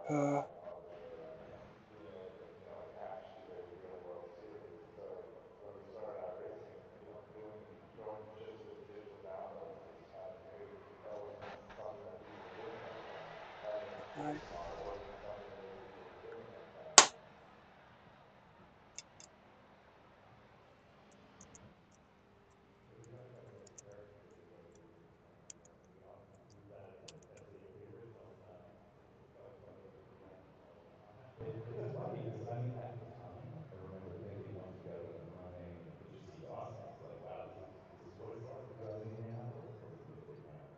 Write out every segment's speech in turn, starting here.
Uh, I- It's funny because I mean at the time I remember thinking once we got it up and running and it just seems awesome. It's like wow, this is what it's like driving in Indianapolis. But it's really not.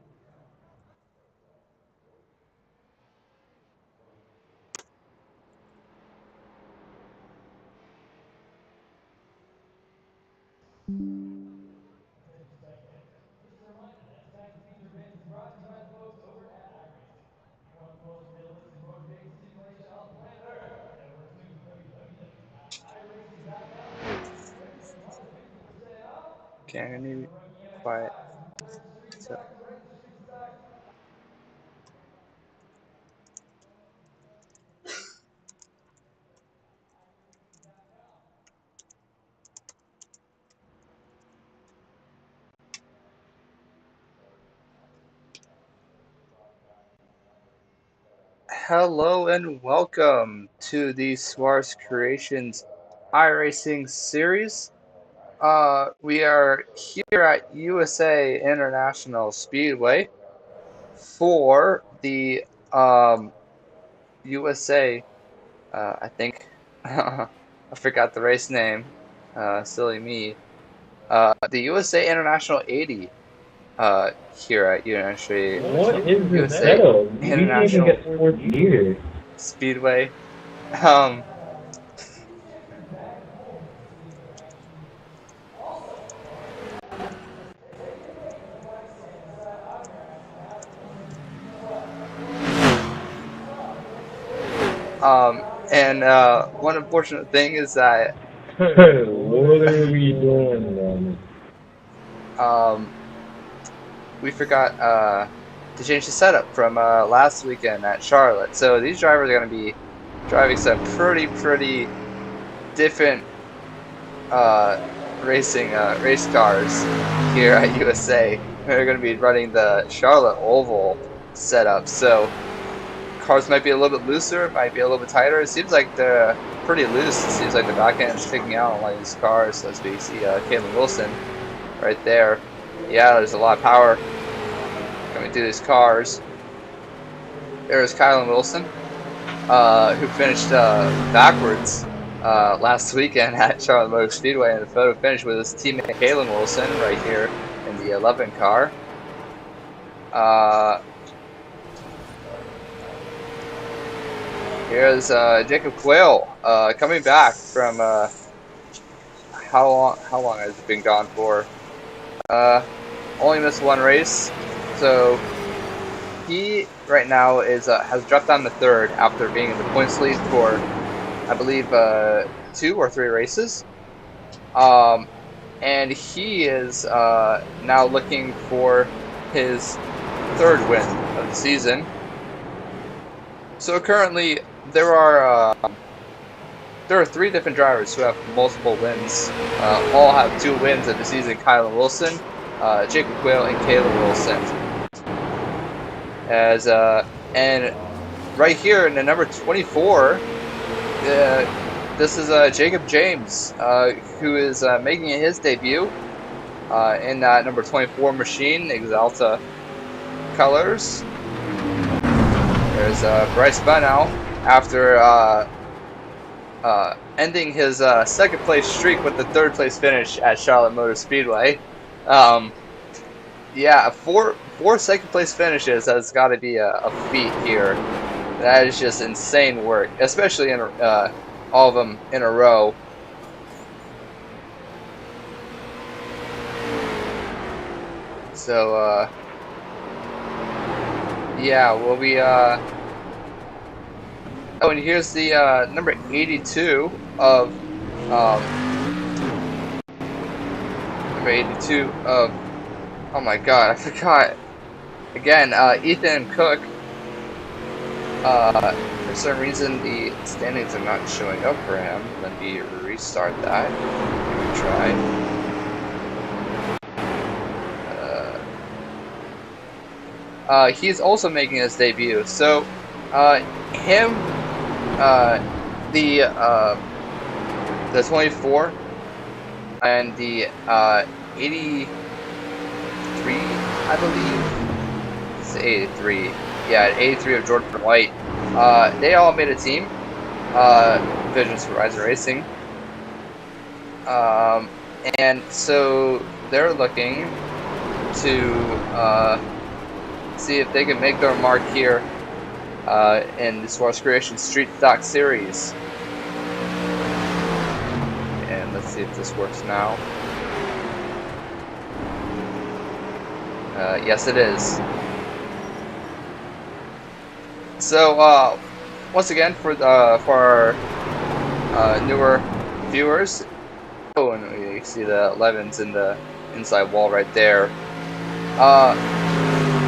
Attention spectators. Just a reminder that tonight's feature event is brought to you by the folks over at iRacing, one of the most realistic motorsports simulation on planet Earth. Head over to www.iracing.com where you can find 50% off Can I the be rookie quiet? MX5 from third street So, stock to regular street stock. hello and welcome to the Suarez Creations iRacing series. We are here at USA International Speedway for the USA. I think I forgot the race name. Silly me. The USA International 80. Here at What is this USA setup? We didn't even International get fourth gear. Speedway. Um, um, and one unfortunate thing is that What are we doing, man? um, we forgot to change the setup from last weekend at Charlotte. So these drivers are going to be driving some pretty different race cars here at USA. They're going to be running the Charlotte Oval setup. So cars might be a little bit looser, might be a little bit tighter. It seems like they're pretty loose. It seems like the back end is sticking out on one of these cars. As we see Caitlin Wilson right there. Yeah, there's a lot of power coming through these cars. There's Kylan Wilson, who finished backwards last weekend at Charlotte Motor Speedway in the photo finish with his teammate Kalen Wilson right here in the 11 car. Here's Jacob Quayle coming back from how long has it been gone for? Only missed one race, so he right now is has dropped down to third after being in the points lead for I believe 2 or 3 races. And he is now looking for his third win of the season. So currently there are 3 different drivers who have multiple wins. All have 2 wins of the season: Kylan Wilson, Jacob Quayle, and Caleb Wilson. As and right here in the number 24, this is Jacob James, who is making his debut in that number 24 machine, Exalta colors. There's Bryce Bunnell after ending his second place streak with the third place finish at Charlotte Motor Speedway. Yeah, four second place finishes has got to be a feat here. That is just insane work, especially in all of them in a row. So yeah, well we oh, and here's the number 82 of number 82 of, oh my god, I forgot again. Ethan Cook, some reason the standings are not showing up for him. Let me restart that. Let me try. He's also making his debut. So, him, the 24 and the 83, I believe. It's 83. Yeah, 83 of Jordan White. They all made a team. Vision Suarez Racing. And so they're looking to see if they can make their mark here in the Suarez Creation Street Stock Series. And let's see if this works now. Yes, it is. So once again, for our newer viewers, oh, and you see the 11s in the inside wall right there.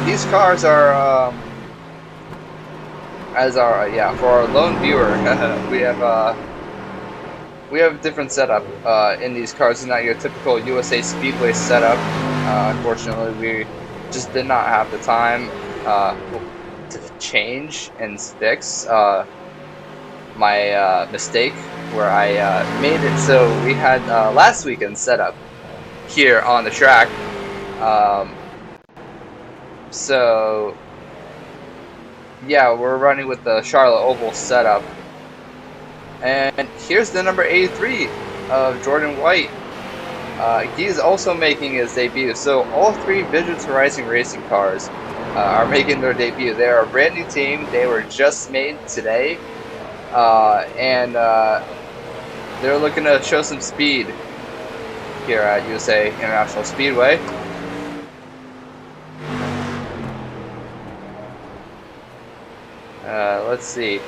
These cars are, for our lone viewer, we have a different setup in these cars. It's not your typical USA Speedway setup. Unfortunately, we just did not have the time to change and fix my mistake where I made it so we had last weekend's setup here on the track. So yeah, we're running with the Charlotte Oval setup. And here's the number 83 of Jordan White. He's also making his debut. So all three Vision Horizon Racing cars are making their debut. They're a brand new team. They were just made today. And they're looking to show some speed here at USA International Speedway. Let's see.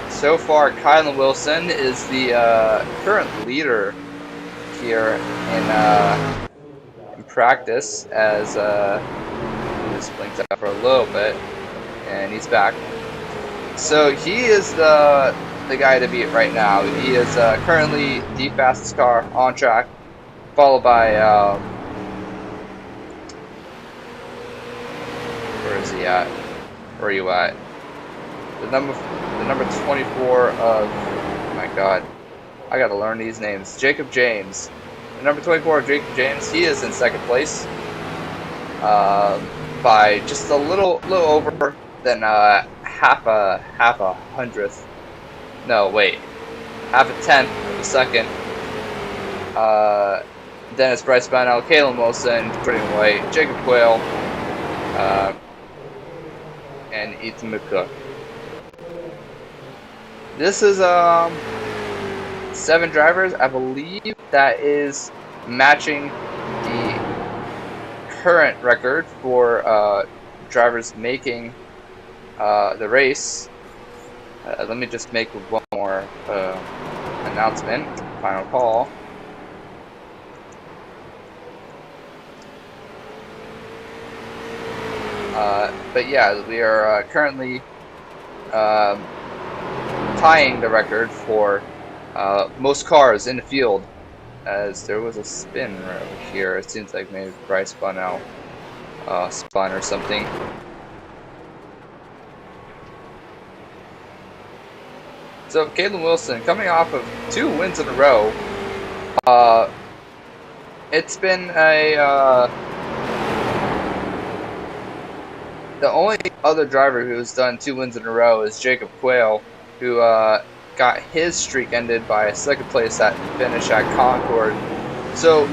So far, Kylan Wilson is the current leader here in practice, as he just blinked out for a little bit, and he's back. So he is the guy to beat right now. He is currently the fastest car on track, followed by where is he at? Where are you at? The number 24 of, oh my god, I gotta learn these names. Jacob James. The number 24 of Jacob James, he is in second place by just a little over than half a hundredth. No, wait, half a tenth of a second. Then it's Bryce Bonnell, Kalen Wilson, Jordan White, Jacob Quayle, and Ethan McCook. This is 7 drivers. I believe that is matching the current record for drivers making the race. Let me just make one more announcement. Final call. But yeah, we are currently tying the record for most cars in the field, as there was a spin right over here. It seems like maybe Bryce spun out, spun or something. So Kalen Wilson, coming off of 2 wins in a row, it's been a the only other driver who's done 2 wins in a row is Jacob Quayle, who got his streak ended by a 2nd place finish at Concord. So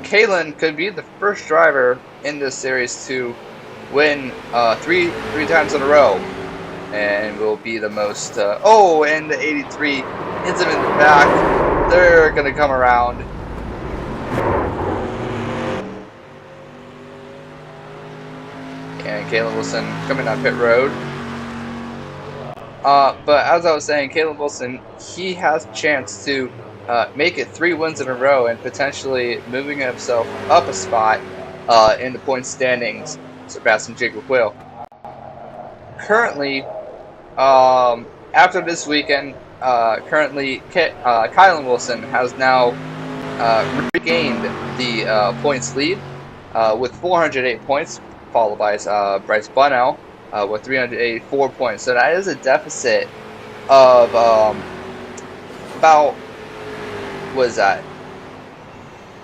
Kalen could be the first driver in this series to win three times in a row, and will be the most. Oh, and the 83 hits him in the back. They're gonna come around. And Kalen Wilson coming on pit road. But as I was saying, Kalen Wilson, he has a chance to make it 3 wins in a row and potentially moving himself up a spot in the point standings, surpassing Jacob Quayle. Currently, After this weekend, currently Kylan Wilson has now regained the points lead with 408 points, followed by Bryce Bunnell with 384 points. So that is a deficit of about, what is that,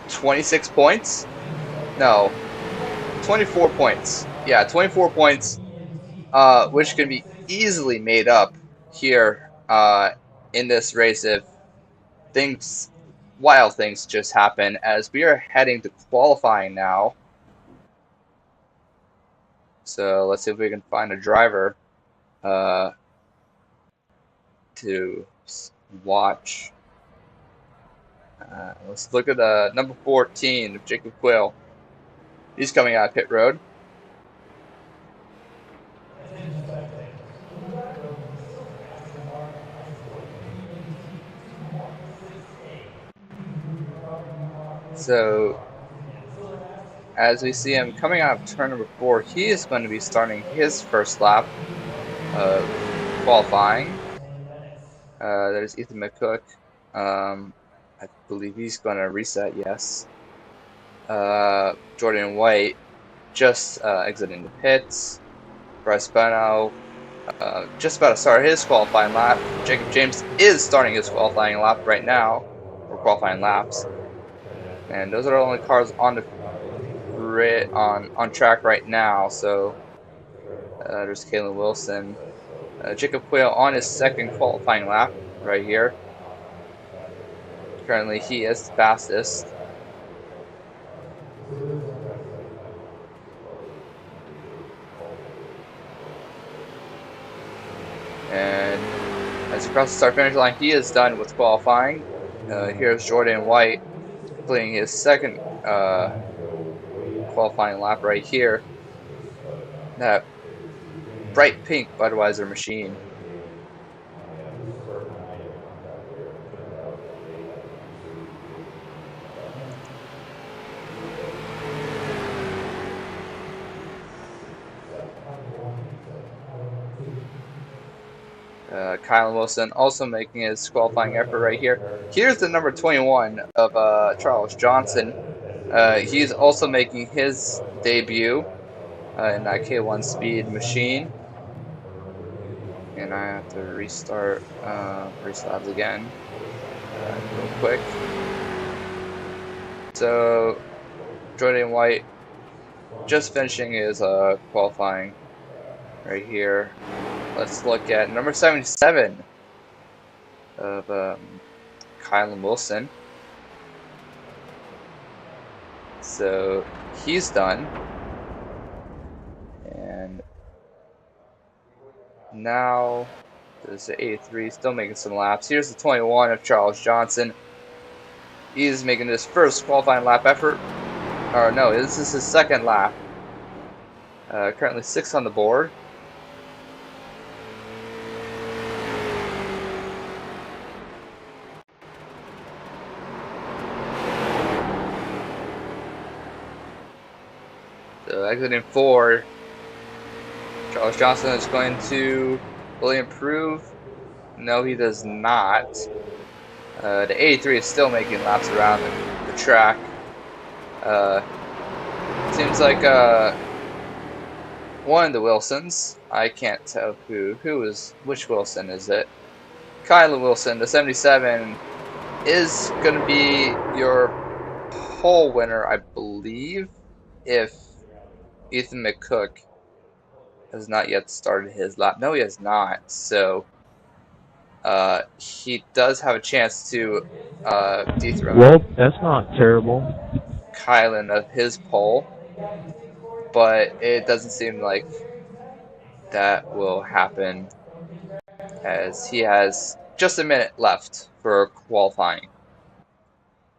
26 points? No, 24 points. Yeah, 24 points, which can be easily made up here in this race if things, wild things just happen, as we are heading to qualifying now. So let's see if we can find a driver uh, to watch. Let's look at number 14, Jacob Quill. He's coming out of pit road. Attention spectators. The driver of the silver Aston Martin license plate BAT 216A. So as we see him coming out of turn number 4, he is going to be starting his first lap of qualifying. There's Ethan McCook. I believe he's going to reset, yes. Jordan White just exiting the pits. Bryce Bunnell just about to start his qualifying lap. Jacob James is starting his qualifying lap right now, or qualifying laps. And those are the only cars on the grid, on track right now. So there's Kalen Wilson. Jacob Quayle on his second qualifying lap right here. Currently, he is the fastest. And as he crosses the start-finish line, he is done with qualifying. Here's Jordan White completing his second qualifying lap right here. That bright pink Budweiser machine. Kylan Wilson also making his qualifying effort right here. Here's the number 21 of Charles Johnson. He's also making his debut in that K1 Speed machine. And I have to restart race labs again real quick. So Jordan White just finishing his qualifying right here. Let's look at number 77 of Kylan Wilson. So he's done. And now there's the 83 still making some laps. Here's the 21 of Charles Johnson. He's making his first qualifying lap effort. Or no, this is his second lap. Currently 6th on the board. So exiting 4, Charles Johnson is going to really improve. No, he does not. The 83 is still making laps around the track. Seems like one of the Wilsons. I can't tell which Wilson is it. Kylan Wilson, the 77, is going to be your pole winner, I believe, if Ethan McCook has not yet started his lap. No, he has not. So he does have a chance to dethrone. Well, that's not terrible. Kylan of his pole, but it doesn't seem like that will happen, as he has just a minute left for qualifying.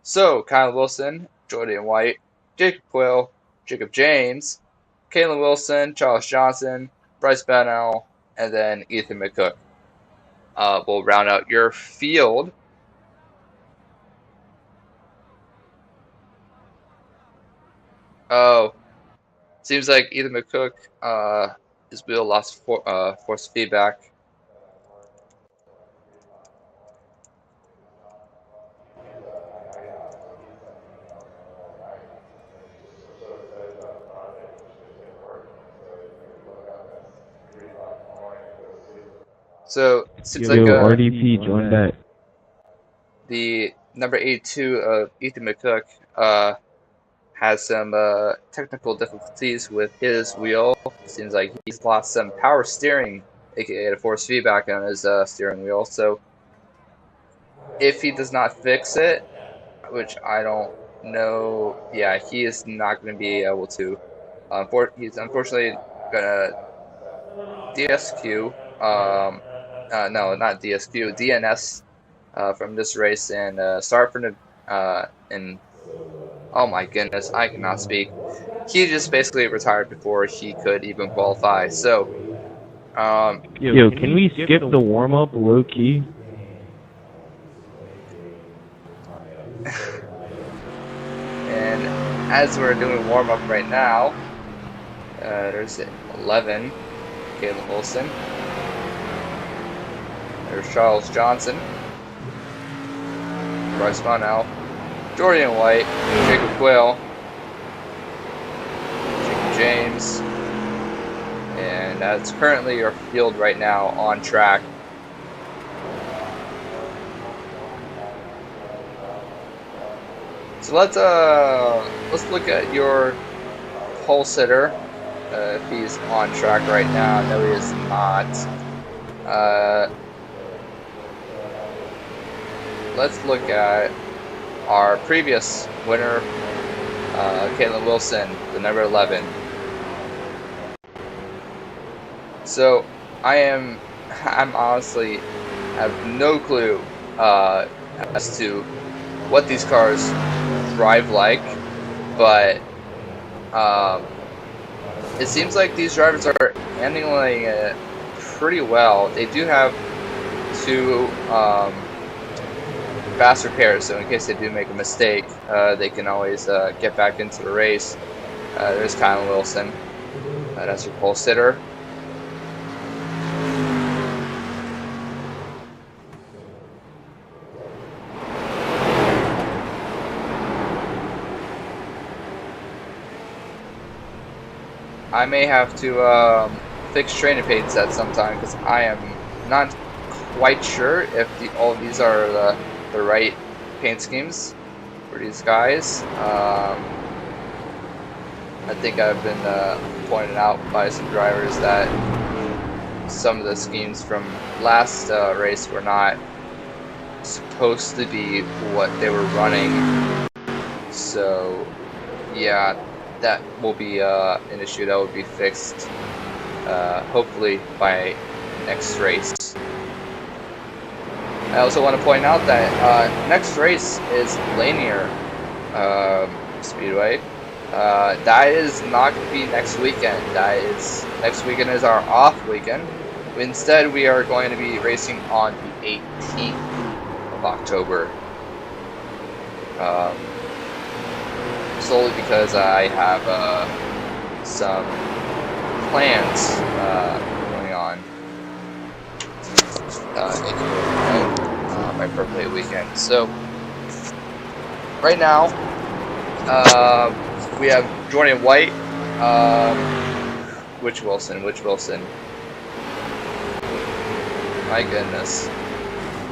So Kyle Wilson, Jordan White, Jacob Quill, Jacob James, Kalen Wilson, Charles Johnson, Bryce Bunnell, and then Ethan McCook will round out your field. Oh, seems like Ethan McCook, his wheel lost force feedback. So it seems Yo, like RDP, join that. the number 82 of Ethan McCook has some technical difficulties with his wheel. Seems like he's lost some power steering, aka the force feedback on his steering wheel. So if he does not fix it, which I don't know, yeah, he is not going to be able to. He's unfortunately gonna DSQ. No, not DSQ, DNS from this race and start from the and oh my goodness, I cannot speak. He just basically retired before he could even qualify. So, Yo, can we skip the warm up low key? and as we're doing warm up right now, there's 11, Caleb Wilson. There's Charles Johnson, Bryce Bunnell, Jordan White, Jacob Quill, Jacob James, and that's currently our field right now on track. So let's look at your pole sitter. If he's on track right now, no, he is not. Let's look at our previous winner, Caitlin Wilson, the number 11. So I'm honestly have no clue as to what these cars drive like, but it seems like these drivers are handling it pretty well. They do have two fast repairs, so in case they do make a mistake, they can always get back into the race. There's Kyle Wilson. That's your pole sitter. I may have to fix training paints at some time because I am not quite sure if all of these are the right paint schemes for these guys. I think I've been pointed out by some drivers that some of the schemes from last race were not supposed to be what they were running. So yeah, that will be an issue that will be fixed hopefully by next race. I also want to point out that next race is Lanier Speedway. That is not going to be next weekend. Next weekend is our off weekend. Instead, we are going to be racing on the 18th of October. Solely because I have some plans going on my birthday weekend. So right now we have Jordan White, which Wilson, my goodness,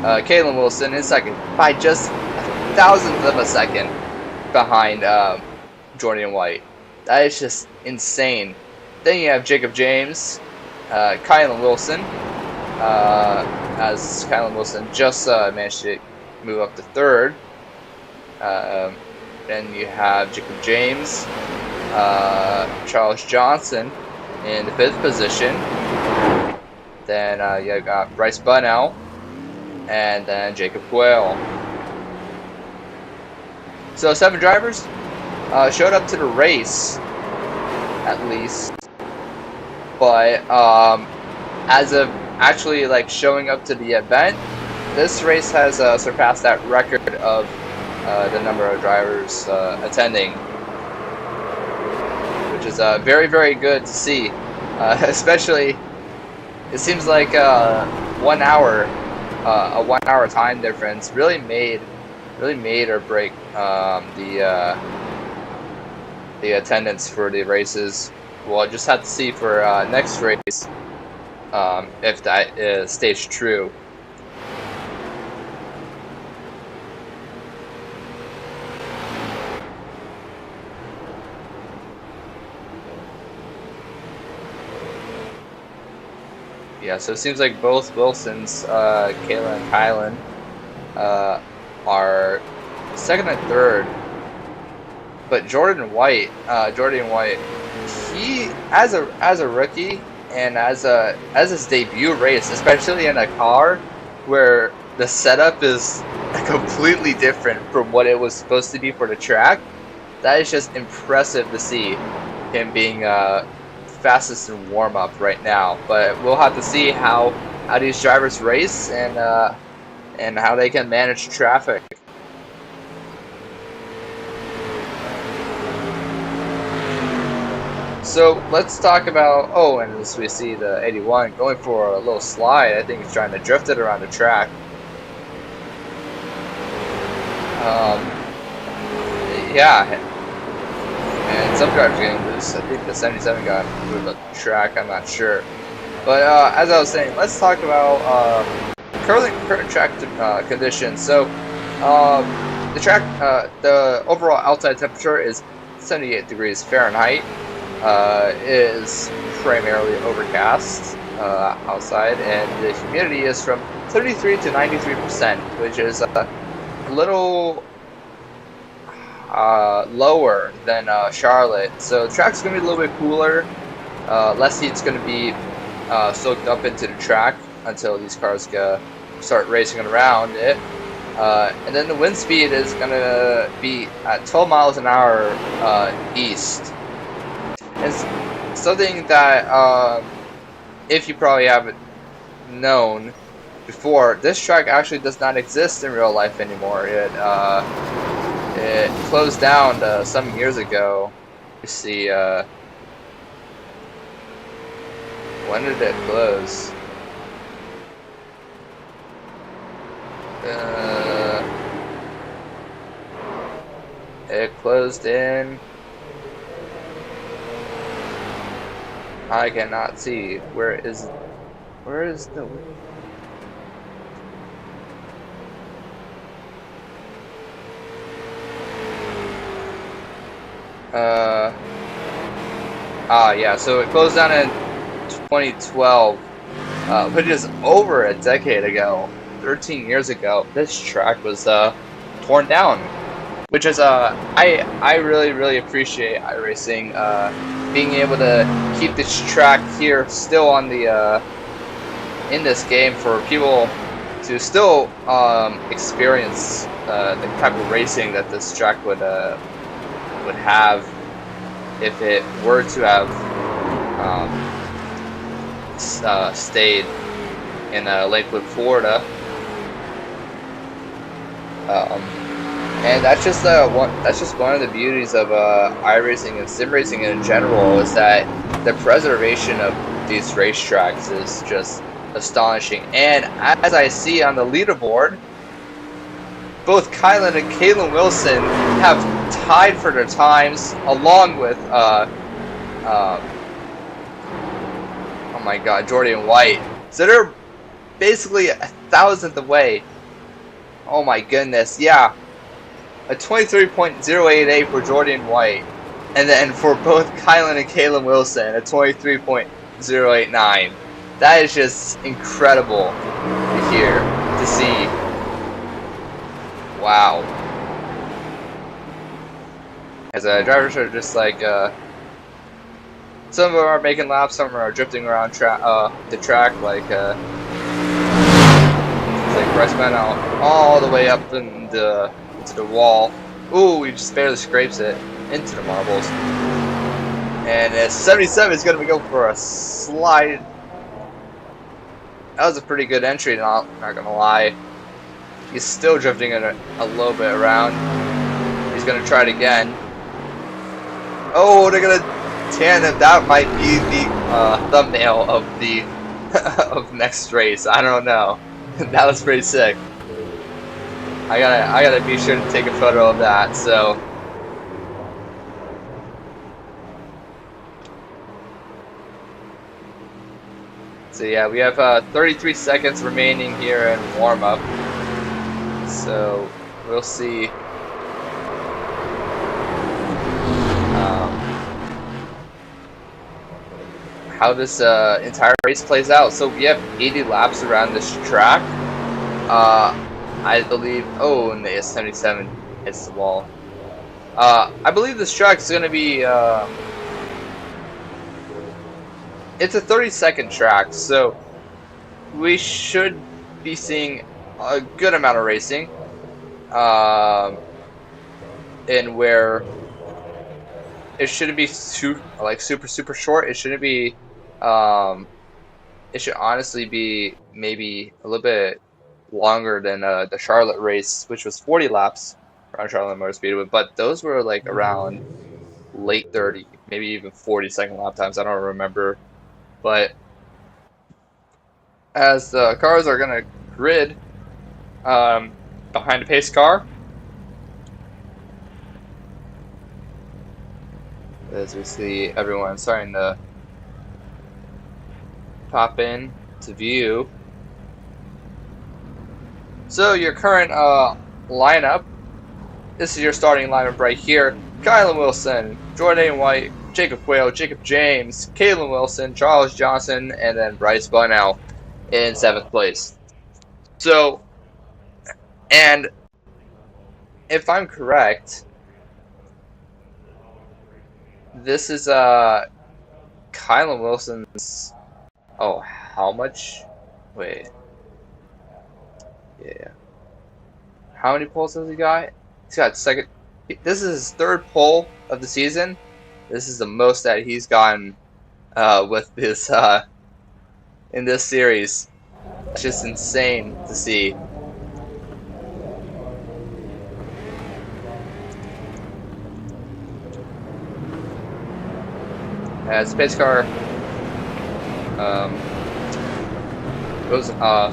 Caitlin Wilson is second by just a thousandth of a second behind Jordan White. That is just insane. Then you have Jacob James, Kylan Wilson, as Kylan Wilson just managed to move up to third. Then you have Jacob James, Charles Johnson in the fifth position. Then you got Bryce Bunnell, and then Jacob Quayle. So 7 drivers showed up to the race, at least. But as of actually like showing up to the event, this race has surpassed that record of the number of drivers attending, which is very, very good to see. Especially, it seems like 1 hour, a 1 hour time difference really made or break the attendance for the races. We'll just have to see for next race if that stays true. Yeah, so it seems like both Wilsons, Kayla and Kylan, are second and third. But Jordan White, he as a rookie and as his debut race, especially in a car where the setup is completely different from what it was supposed to be for the track, that is just impressive to see him being fastest in warm up right now. But we'll have to see how these drivers race and how they can manage traffic. So let's talk about, oh, and as we see the 81 going for a little slide. I think he's trying to drift it around the track. Yeah, and some drivers are getting loose. I think the 77 got moved up the track, I'm not sure. But as I was saying, let's talk about current track conditions. So the track, the overall outside temperature is 78 degrees Fahrenheit. Is primarily overcast outside, and the humidity is from 33 to 93%, which is a little lower than Charlotte. So the track's going to be a little bit cooler. Less heat's going to be soaked up into the track until these cars start racing around it. And then the wind speed is going to be at 12 miles an hour east. It's something that, if you probably haven't known before, this track actually does not exist in real life anymore. It closed down some years ago. You see, when did it close? It closed in... I cannot see. Where is the... yeah, so it closed down in 2012, which is over a decade ago, 13 years ago. This track was torn down, which is I really appreciate iRacing being able to keep this track here still on the in this game for people to still experience the type of racing that this track would have if it were to have stayed in Lakewood, Florida. And that's just one of the beauties of iRacing and sim racing in general, is that the preservation of these racetracks is just astonishing. And as I see on the leaderboard, both Kylan and Kayla Wilson have tied for their times, along with oh my God, Jordan White. So they're basically 1,000th away. Oh my goodness, yeah. A 23.088 for Jordan White. And then for both Kylan and Kayla Wilson, a 23.089. That is just incredible to hear, to see. Wow. As drivers are just like, some of them are making laps, some of them are drifting around the track, like Bryce went out all the way up into the wall. Ooh, he just barely scrapes it into the marbles. And 77 is going to go for a slide. That was a pretty good entry, not going to lie. He's still drifting it a little bit around. He's going to try it again. Oh, they're going to tandem. That might be the thumbnail of the of next race. I don't know. That was pretty sick. I gotta be sure to take a photo of that. So So yeah, we have 33 seconds remaining here in warm-up. So we'll see how this entire race plays out. So we have 80 laps around this track. I believe. Oh, and the S77 hits the wall. I believe this track is going to be. It's a 30-second track, so we should be seeing a good amount of racing. And where it shouldn't be super short. It shouldn't be. It should honestly be maybe a little bit longer than the Charlotte race, which was 40 laps around Charlotte Motor Speedway. But those were like around late 30, maybe even 40-second lap times. I don't remember. But as the cars are gonna grid behind the pace car, as we see everyone starting to pop in to view. So your current lineup, this is your starting lineup right here. Kylan Wilson, Jordan White, Jacob Quayle, Jacob James, Kalen Wilson, Charles Johnson, and then Bryce Bunnell in 7th place. So, and if I'm correct, this is Kylan Wilson's. Oh, how much? Wait. Yeah. How many poles has he got? He's got second. This is his 3rd pole of the season. This is the most that he's gotten with this in this series. It's just insane to see. As Space Car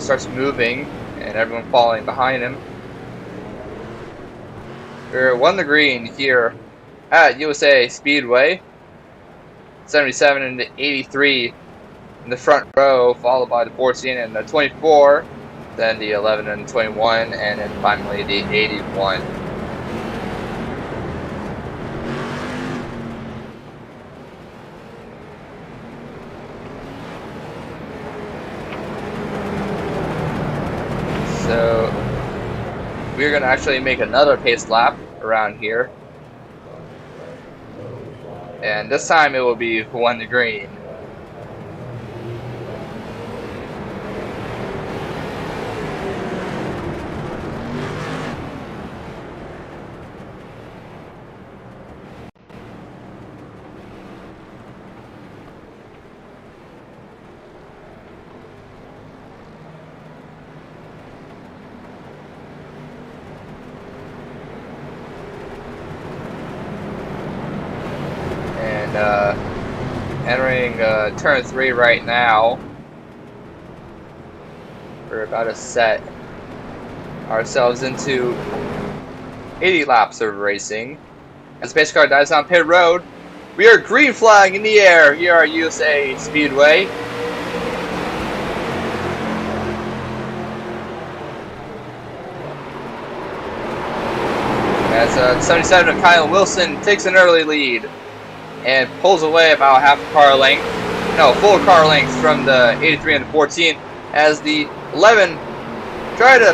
starts moving and everyone following behind him. We're 1 the green here at USA Speedway. 77 and the 83 in the front row, followed by the 14 and the 24, then the 11 and the 21, and then finally the 81. So we're going to actually make another pace lap around here. And this time it will be 1 the green. Entering turn 3 right now. We're about to set ourselves into 80 laps of racing. As the pace car dives down pit road, we are green flag in the air here at USA Speedway. As 77 of Kyle Wilson takes an early lead and pulls away about half a car length, no, full car length from the 83 and the 14, as the 11 try to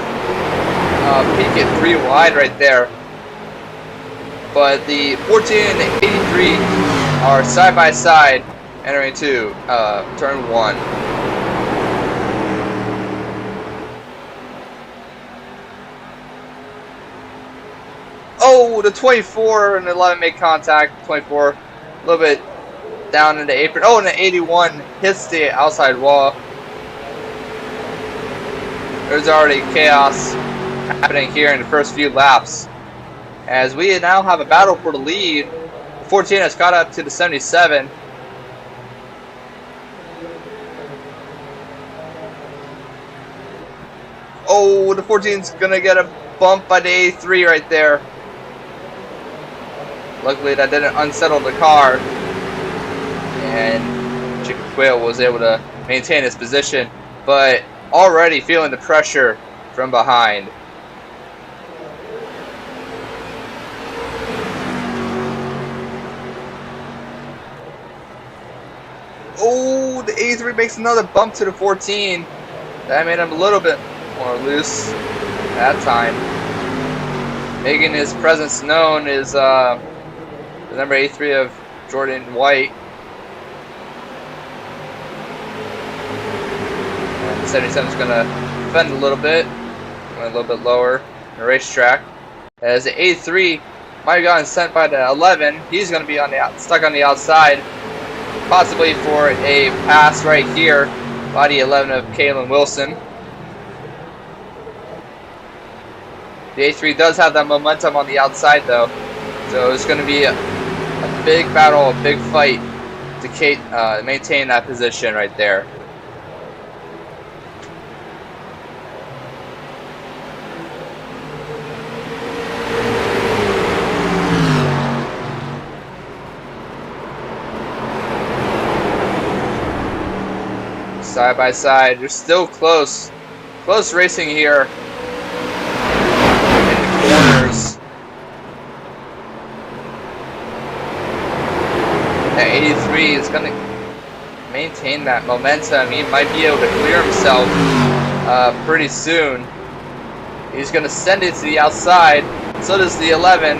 peek it 3 wide right there, but the 14 and the 83 are side by side entering into turn 1. Oh, the 24 and the 11 make contact. 24 a little bit down in the apron. Oh, and the 81 hits the outside wall. There's already chaos happening here in the first few laps, as we now have a battle for the lead. 14 has caught up to the 77. Oh, the 14's gonna get a bump by the 83 right there. Luckily, that didn't unsettle the car, and Jacob Quayle was able to maintain his position, but already feeling the pressure from behind. Oh, the 83 makes another bump to the 14. That made him a little bit more loose that time. Making his presence known is the number 83 of Jordan White. And the 77 is going to defend a little bit, a little bit lower in the racetrack. As the 83 might have gotten sent by the 11, he's going to be on the stuck on the outside, possibly for a pass right here by the 11 of Kalen Wilson. The 83 does have that momentum on the outside though, so it's going to be a big battle, a big fight to maintain that position right there. Side by side, they're still close racing here in the corners. That 83 is going to maintain that momentum. He might be able to clear himself pretty soon. He's going to send it to the outside. So does the 11.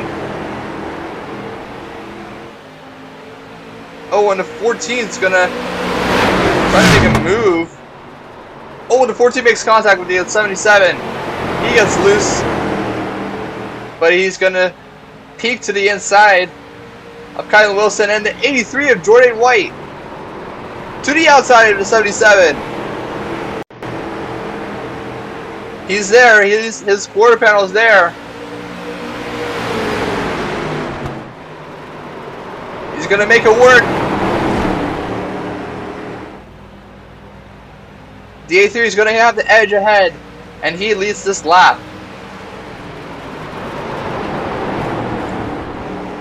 Oh, and the 14 is going to try to make a move. Oh, the 14 makes contact with the 77. He gets loose, but he's going to peek to the inside of Kylan Wilson and the 83 of Jordan White to the outside of the 77. He's there. His quarter panel is there. He's going to make it work. The 83 is going to have the edge ahead, and he leads this lap.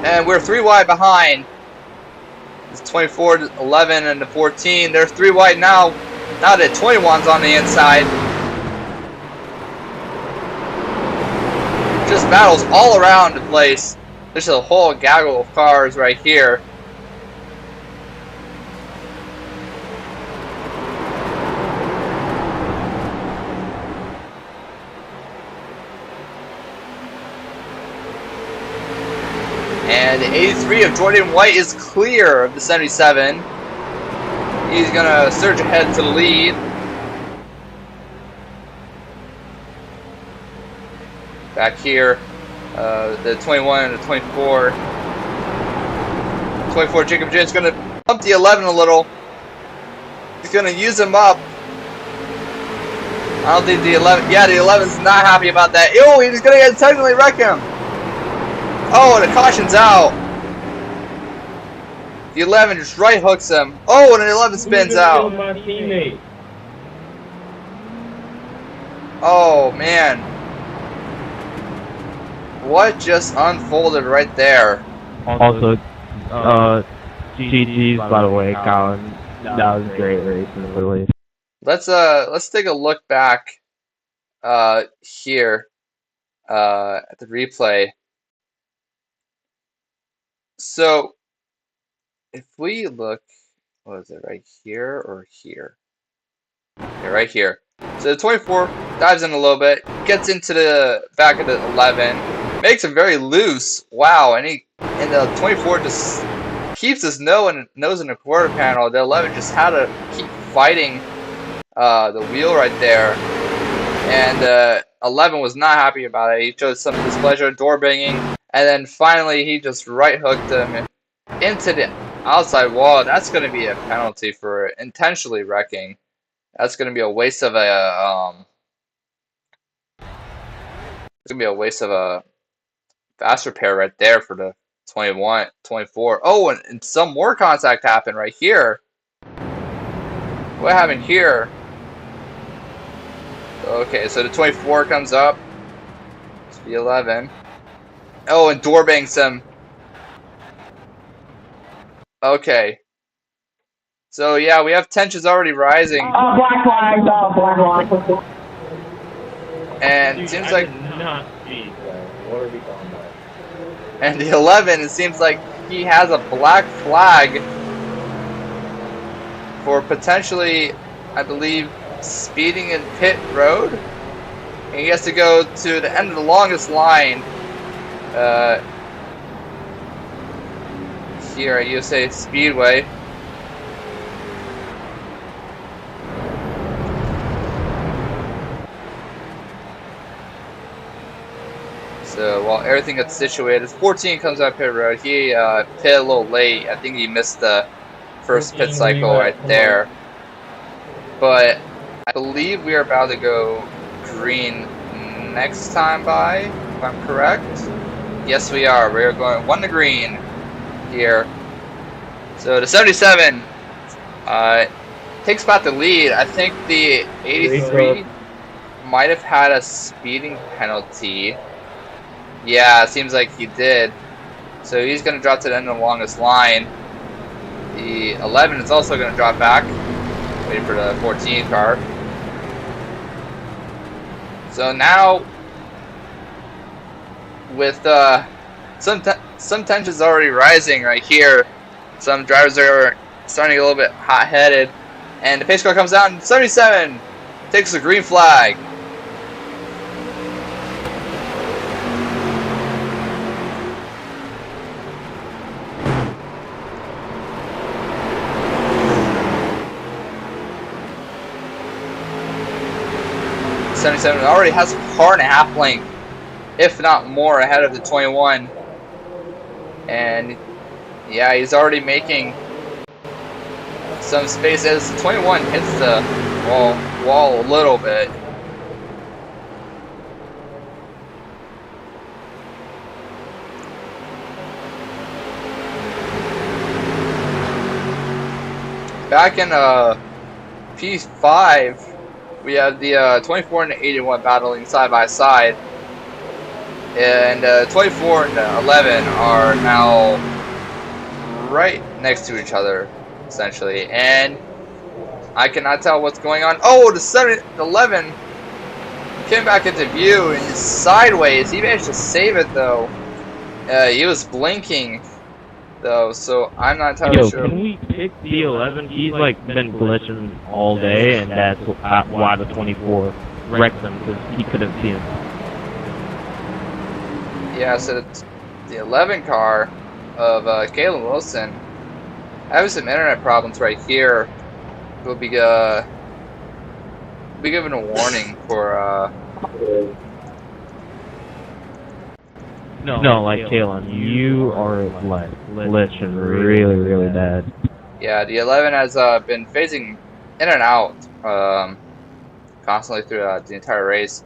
And we're 3 wide behind. It's 24, 11, and the 14. They're 3 wide now. Now the 21's on the inside. Just battles all around the place. There's a whole gaggle of cars right here. And the 83 of Jordan White is clear of the 77. He's going to surge ahead to the lead. Back here, the 21 and the 24. 24, Jacob James is going to bump the 11 a little. He's going to use him up. I don't think the 11, yeah, the 11's not happy about that. Oh, he's going to technically wreck him. Oh, and the caution's out. The 11 just right hooks him. Oh, and the 11 spins out. My teammate. Oh, man. What just unfolded right there? Also, GG's by the way, Colin. That was a great race, really. Let's take a look back here at the replay. So if we look, what is it, right here or here? Yeah, right here. So the 24 dives in a little bit, gets into the back of the 11, makes him very loose. Wow, and the 24 just keeps his nose in the quarter panel. The 11 just had to keep fighting the wheel right there, and 11 was not happy about it. He showed some displeasure, door banging, and then finally he just right hooked him into the outside wall. That's going to be a penalty for intentionally wrecking. That's going to be a waste of a it's going to be a waste of a fast repair right there for the 21, 24. Oh, and some more contact happened right here. What happened here? Okay, so the 24 comes up. It's the 11. Oh, and door bangs him. Okay. So yeah, we have tensions already rising, Black flag, black flag. and Dude, seems I like, did not see that. What are we talking about? and the 11, it seems like he has a black flag for potentially, I believe, speeding in pit road. And he has to go to the end of the longest line here at USA Speedway. So while everything gets situated, 14 comes out pit road. He pit a little late. I think he missed the first pit cycle right there. But I believe we are about to go green next time by, if I'm correct. Yes, we are. We are going 1 to green here. So the 77 takes back the lead. I think the 83 might have had a speeding penalty. Yeah, it seems like he did. So he's going to drop to the end of the longest line. The 11 is also going to drop back, waiting for the 14 car. So now, with some tensions already rising right here, some drivers are starting to get a little bit hot-headed, and the pace car comes down. 77 takes the green flag. '77 already has a car and a half length, if not more, ahead of the 21. And yeah, he's already making some space as the 21 hits the wall a little bit. Back in P5, we have the 24 and the 81 battling side by side, and 24 and 11 are now right next to each other, essentially, and I cannot tell what's going on. Oh, the 11 came back into view and is sideways. He managed to save it though. He was blinking though, so I'm not entirely sure. Can we pick the 11? He's like been glitching all day, and that's why the 24 wrecked him, because he couldn't see him. Yeah, so the 11 car of Kalen Wilson having some internet problems right here. We'll be given a warning for No, like Kalen, you are like glitching really, really bad. Yeah, the 11 has been phasing in and out constantly through the entire race,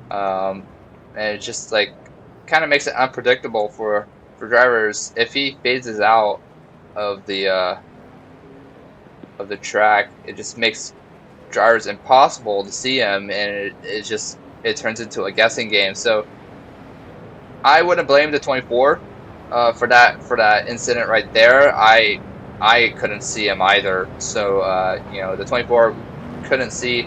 and it just like kind of makes it unpredictable for drivers. If he phases out of the track, it just makes drivers impossible to see him, and it turns into a guessing game. So I wouldn't blame the 24 for that incident right there. I couldn't see him either. So you know, the 24 couldn't see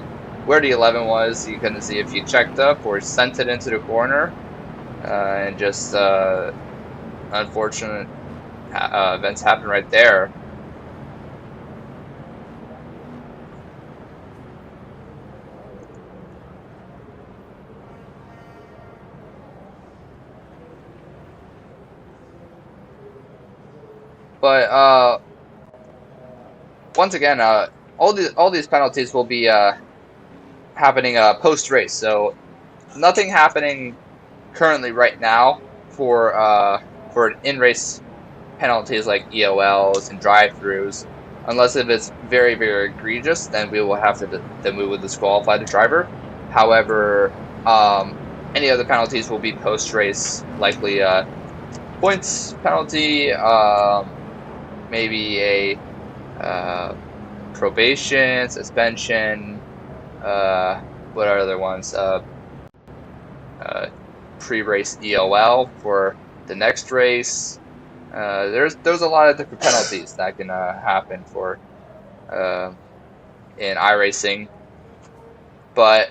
where the 11 was. He couldn't see if he checked up or sent it into the corner, and just unfortunate events happened right there. But once again, all these penalties will be happening post race. So nothing happening currently right now for in race penalties like EOLs and drive-throughs. Unless if it's very, very egregious, then we will have to we will disqualify the driver. However, any other penalties will be post race, likely points penalty. Maybe a probation, suspension, what are other ones? Pre-race EOL for the next race. There's a lot of different penalties that can happen for in iRacing. But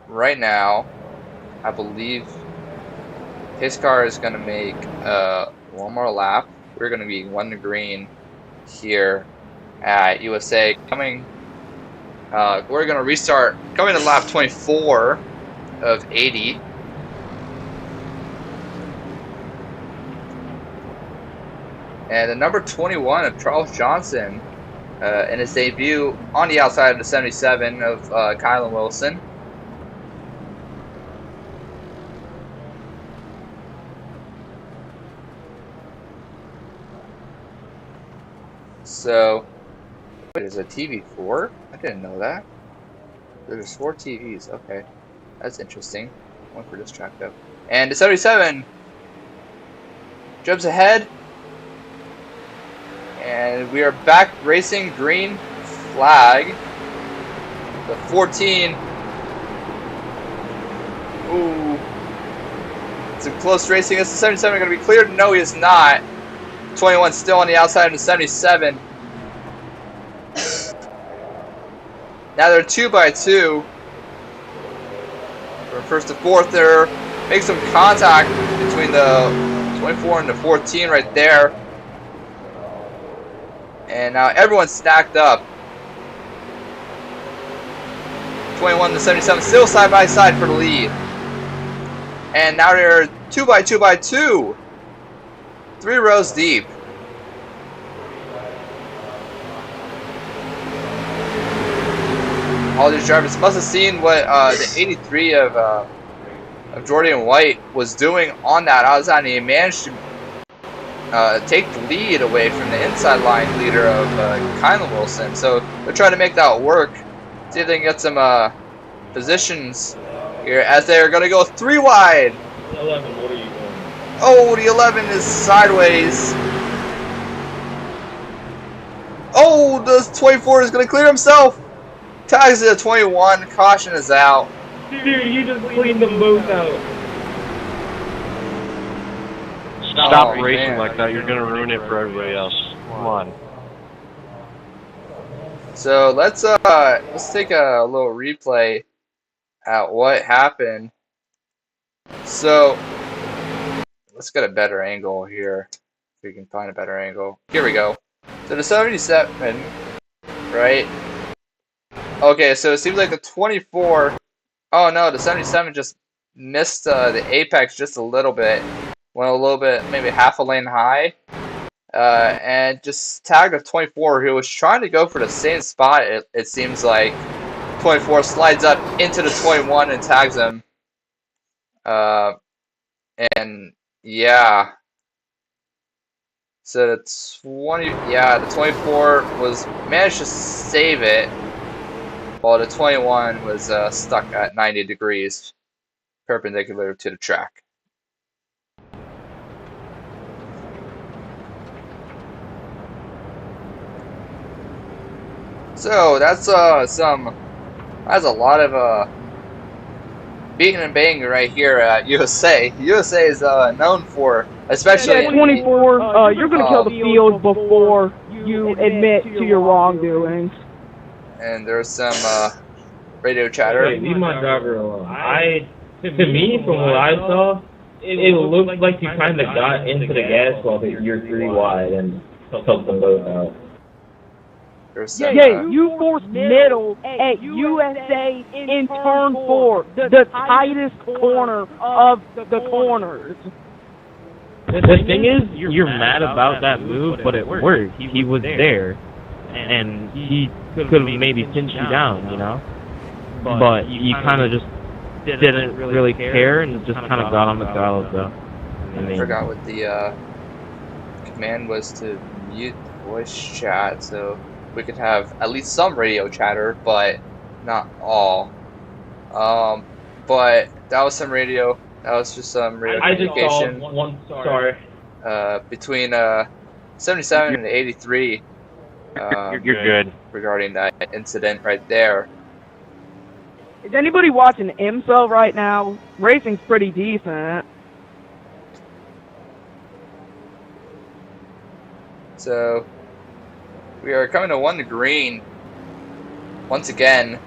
right now, I believe his car is going to make one more lap. We're going to be 1 to green here at USA. We're going to restart coming to lap 24 of 80. And the number 21 of Charles Johnson in his debut on the outside of the 77 of Kylan Wilson. So, wait, is a TV4? I didn't know that. There's 4 TVs. Okay, that's interesting. One for this track though. And the 77 jumps ahead. And we are back racing green flag. The 14. Ooh. Some close racing. Is the 77 going to be cleared? No, he is not. 21 still on the outside of the 77. Now they're 2 by 2. From first to fourth, there makes some contact between the 24 and the 14 right there. And now everyone's stacked up. 21 to 77 still side by side for the lead. And now they're 2 by 2 by 2. 3 rows deep. All these drivers must have seen what the 83 of Jordan White was doing on that outside, and he managed to take the lead away from the inside line leader of Kylan Wilson. So they're trying to make that work. See if they can get some positions here as they are going to go 3 wide. 11, what are you doing? Oh, the 11 is sideways. Oh, the 24 is going to clear himself. Tags the 21. Caution is out. Dude, you just cleaned them both out. Stop Oh, racing man. like that. You're going to ruin it for everybody else. Come on. So let's take a little replay at what happened. So let's get a better angle here. If we can find a better angle. Here we go. So the 77, right? Okay, so it seems like the 24. Oh no, the 77 just missed the apex just a little bit. Went a little bit, maybe half a lane high. And just tagged a 24 who was trying to go for the same spot. It seems like 24 slides up into the 21 and tags him. And yeah. So the 24 was managed to save it, while the 21 was stuck at 90 degrees, perpendicular to the track. So that's a lot of beating and banging right here at USA. USA is known for, especially. 24, you're going to kill the field before you admit to your wrongdoings. And there's some radio chatter. Hey, leave my driver alone. To me, from what I saw, it looked like you kind of got into the gas while you're 3 wide and took them both out. There's some, You forced middle at USA in turn 4, the tightest corner of the corners. The thing is, you're mad about that move, but it worked. He was there, and he could have maybe pinched you down, you know? But you kind of just didn't really care and just kind of got on the gallows, though. I forgot what the command was to mute voice chat, so we could have at least some radio chatter, but not all. But that was some radio. That was just some radio communication. I just saw one. Sorry. Between 77 and 83. You're good. Regarding that incident right there. Is anybody watching IMSA right now? Racing's pretty decent. So We are coming to 1 to green. Once again,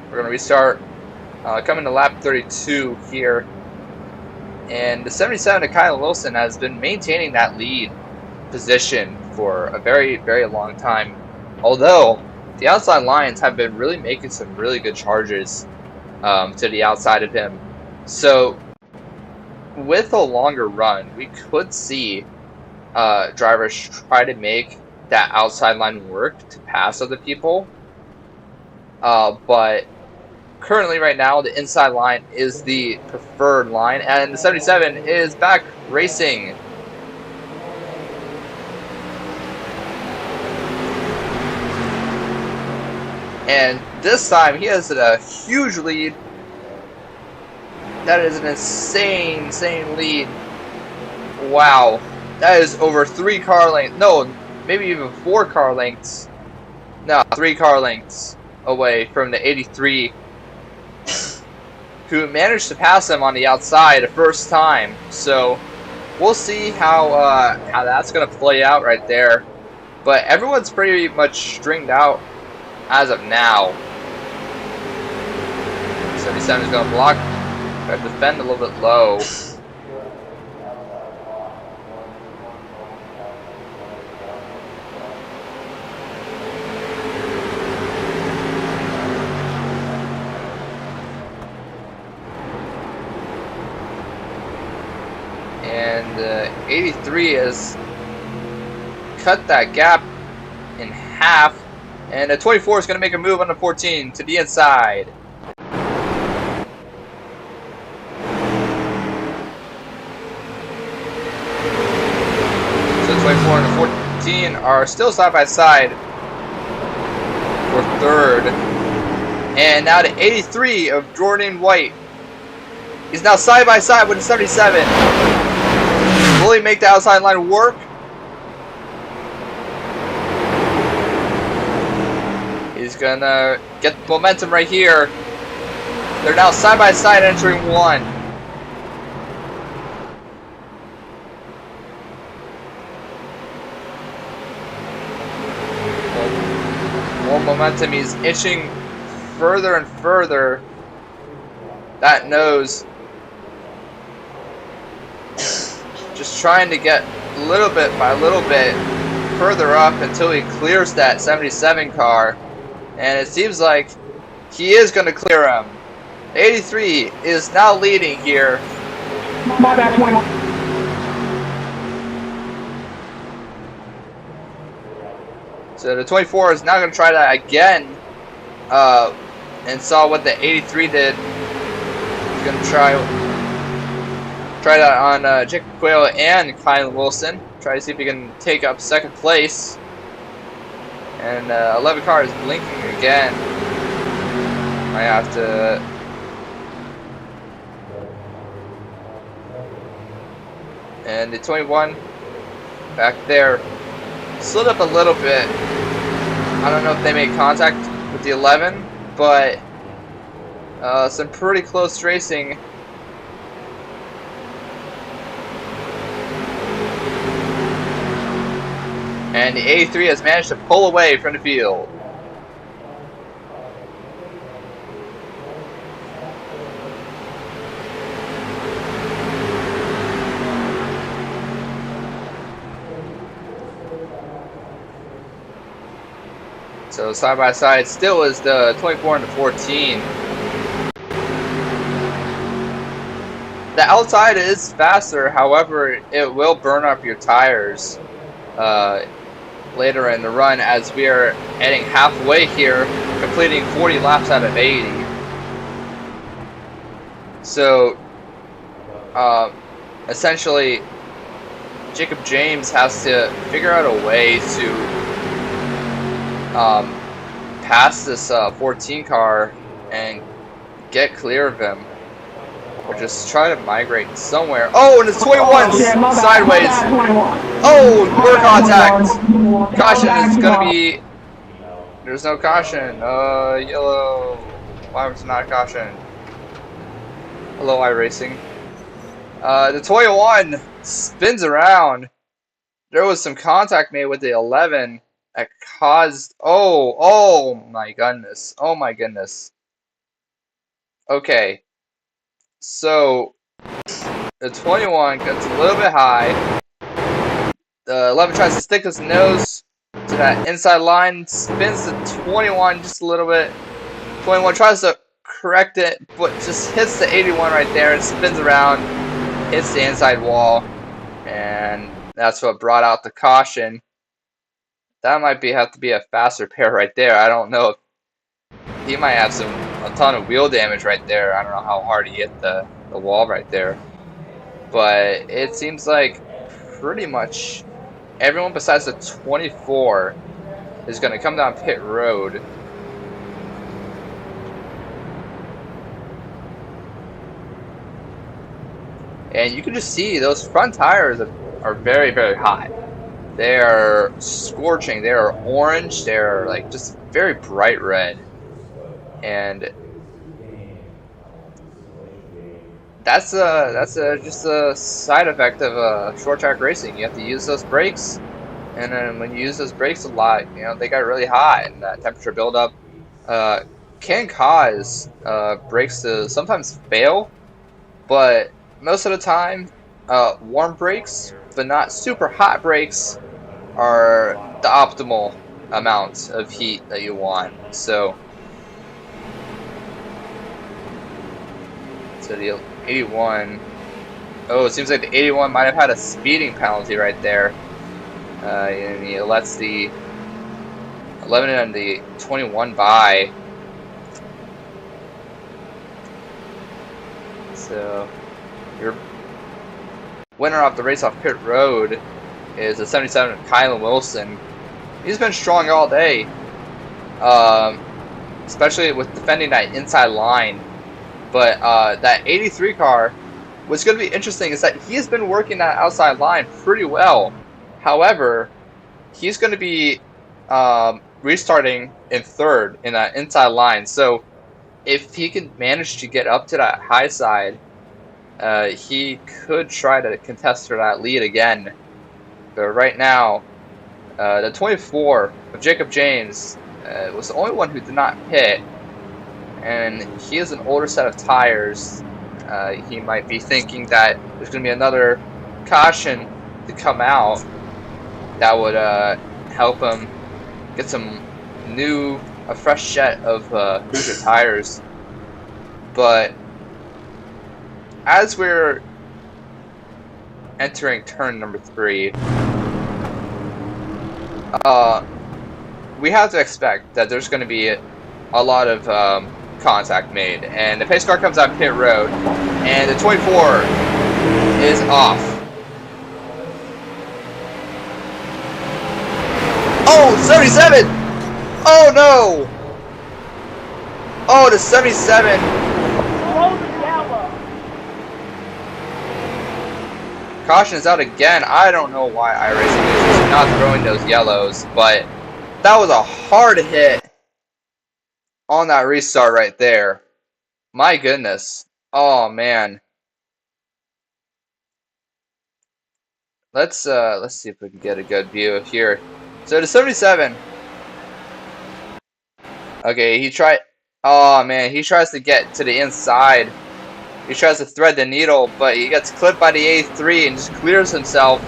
we're going to restart. Coming to lap 32 here. And the 77 to Kyle Wilson has been maintaining that lead position for a very, very long time. Although, the outside lines have been really making some really good charges to the outside of him. So, with a longer run, we could see drivers try to make that outside line work to pass other people. But currently, right now, the inside line is the preferred line, and the 77 is back racing. And this time, he has a huge lead. That is an insane, insane lead. Wow. That is over 3 car lengths. No, maybe even 4 car lengths. No, 3 car lengths away from the 83, who managed to pass him on the outside the first time. So we'll see how that's going to play out right there. But everyone's pretty much stringed out as of now. 77 is going to block. Got to defend a little bit low. And 83 has cut that gap in half. And the 24 is going to make a move on the 14 to the inside. So 24 and the 14 are still side by side for third. And now the 83 of Jordan White is now side by side with the 77. Will he make the outside line work? He's gonna get momentum right here. They're now side by side entering 1. More momentum. He's inching further and further. That nose. Just trying to get little bit by little bit further up until he clears that 77 car. And it seems like he is going to clear him. 83 is now leading here. My bad, 21. So the 24 is now going to try that again. And saw what the 83 did. He's going to try that on Jacob Quayle and Kyle Wilson. Try to see if he can take up second place. And 11 car is blinking again. I have to. And the 21 back there slid up a little bit. I don't know if they made contact with the 11, but some pretty close racing. And the 83 has managed to pull away from the field. So side by side still is the 24 and the 14. The outside is faster, however, it will burn up your tires later in the run, as we are heading halfway here, completing 40 laps out of 80. So essentially Jacob James has to figure out a way to pass this 14 car and get clear of him, or just try to migrate somewhere. Oh, and it's 21 sideways. Oh, rear contact. Caution is gonna be. There's no caution. Yellow. Why was it not a caution? Hello, iRacing. The 21 spins around. There was some contact made with the 11. that caused. Oh my goodness. Oh my goodness. Okay, so the 21 gets a little bit high. The 11 tries to stick his nose to that inside line, spins the 21 just a little bit. 21 tries to correct it, but just hits the 81 right there and spins around, hits the inside wall, and that's what brought out the caution. That might have to be a fast repair right there. I don't know if he might have a ton of wheel damage right there. I don't know how hard he hit the wall right there. But it seems like pretty much everyone besides the 24 is going to come down pit road. And you can just see those front tires are very, very hot. They are scorching. They are orange. They're like just very bright red. And that's just a side effect of short track racing. You have to use those brakes, and then when you use those brakes a lot, you know, they got really hot, and that temperature buildup can cause brakes to sometimes fail. But most of the time, warm brakes, but not super hot brakes, are the optimal amount of heat that you want. So the 81. Oh, it seems like the 81 might have had a speeding penalty right there. And he lets the 11 and the 21 by. So your winner of the race off pit road is the 77 Kylan Wilson. He's been strong all day, especially with defending that inside line. But that 83 car, what's going to be interesting is that he has been working that outside line pretty well. However, he's going to be restarting in third in that inside line. So if he can manage to get up to that high side, he could try to contest for that lead again. But right now, the 24 of Jacob James was the only one who did not pit. And he has an older set of tires. He might be thinking that there's going to be another caution to come out that would help him get a fresh set of Hoosier tires. But as we're entering turn number 3, we have to expect that there's going to be a lot of contact made, and the pace car comes out pit road, and the 24 is off. Oh, 77! Oh no! Oh, the 77! Caution is out again. I don't know why iRacing is not throwing those yellows, but that was a hard hit on that restart right there. My goodness. Oh man. Let's see if we can get a good view here. So the 77. Okay, he tried. Oh man, he tries to get to the inside. He tries to thread the needle, but he gets clipped by the A3 and just clears himself,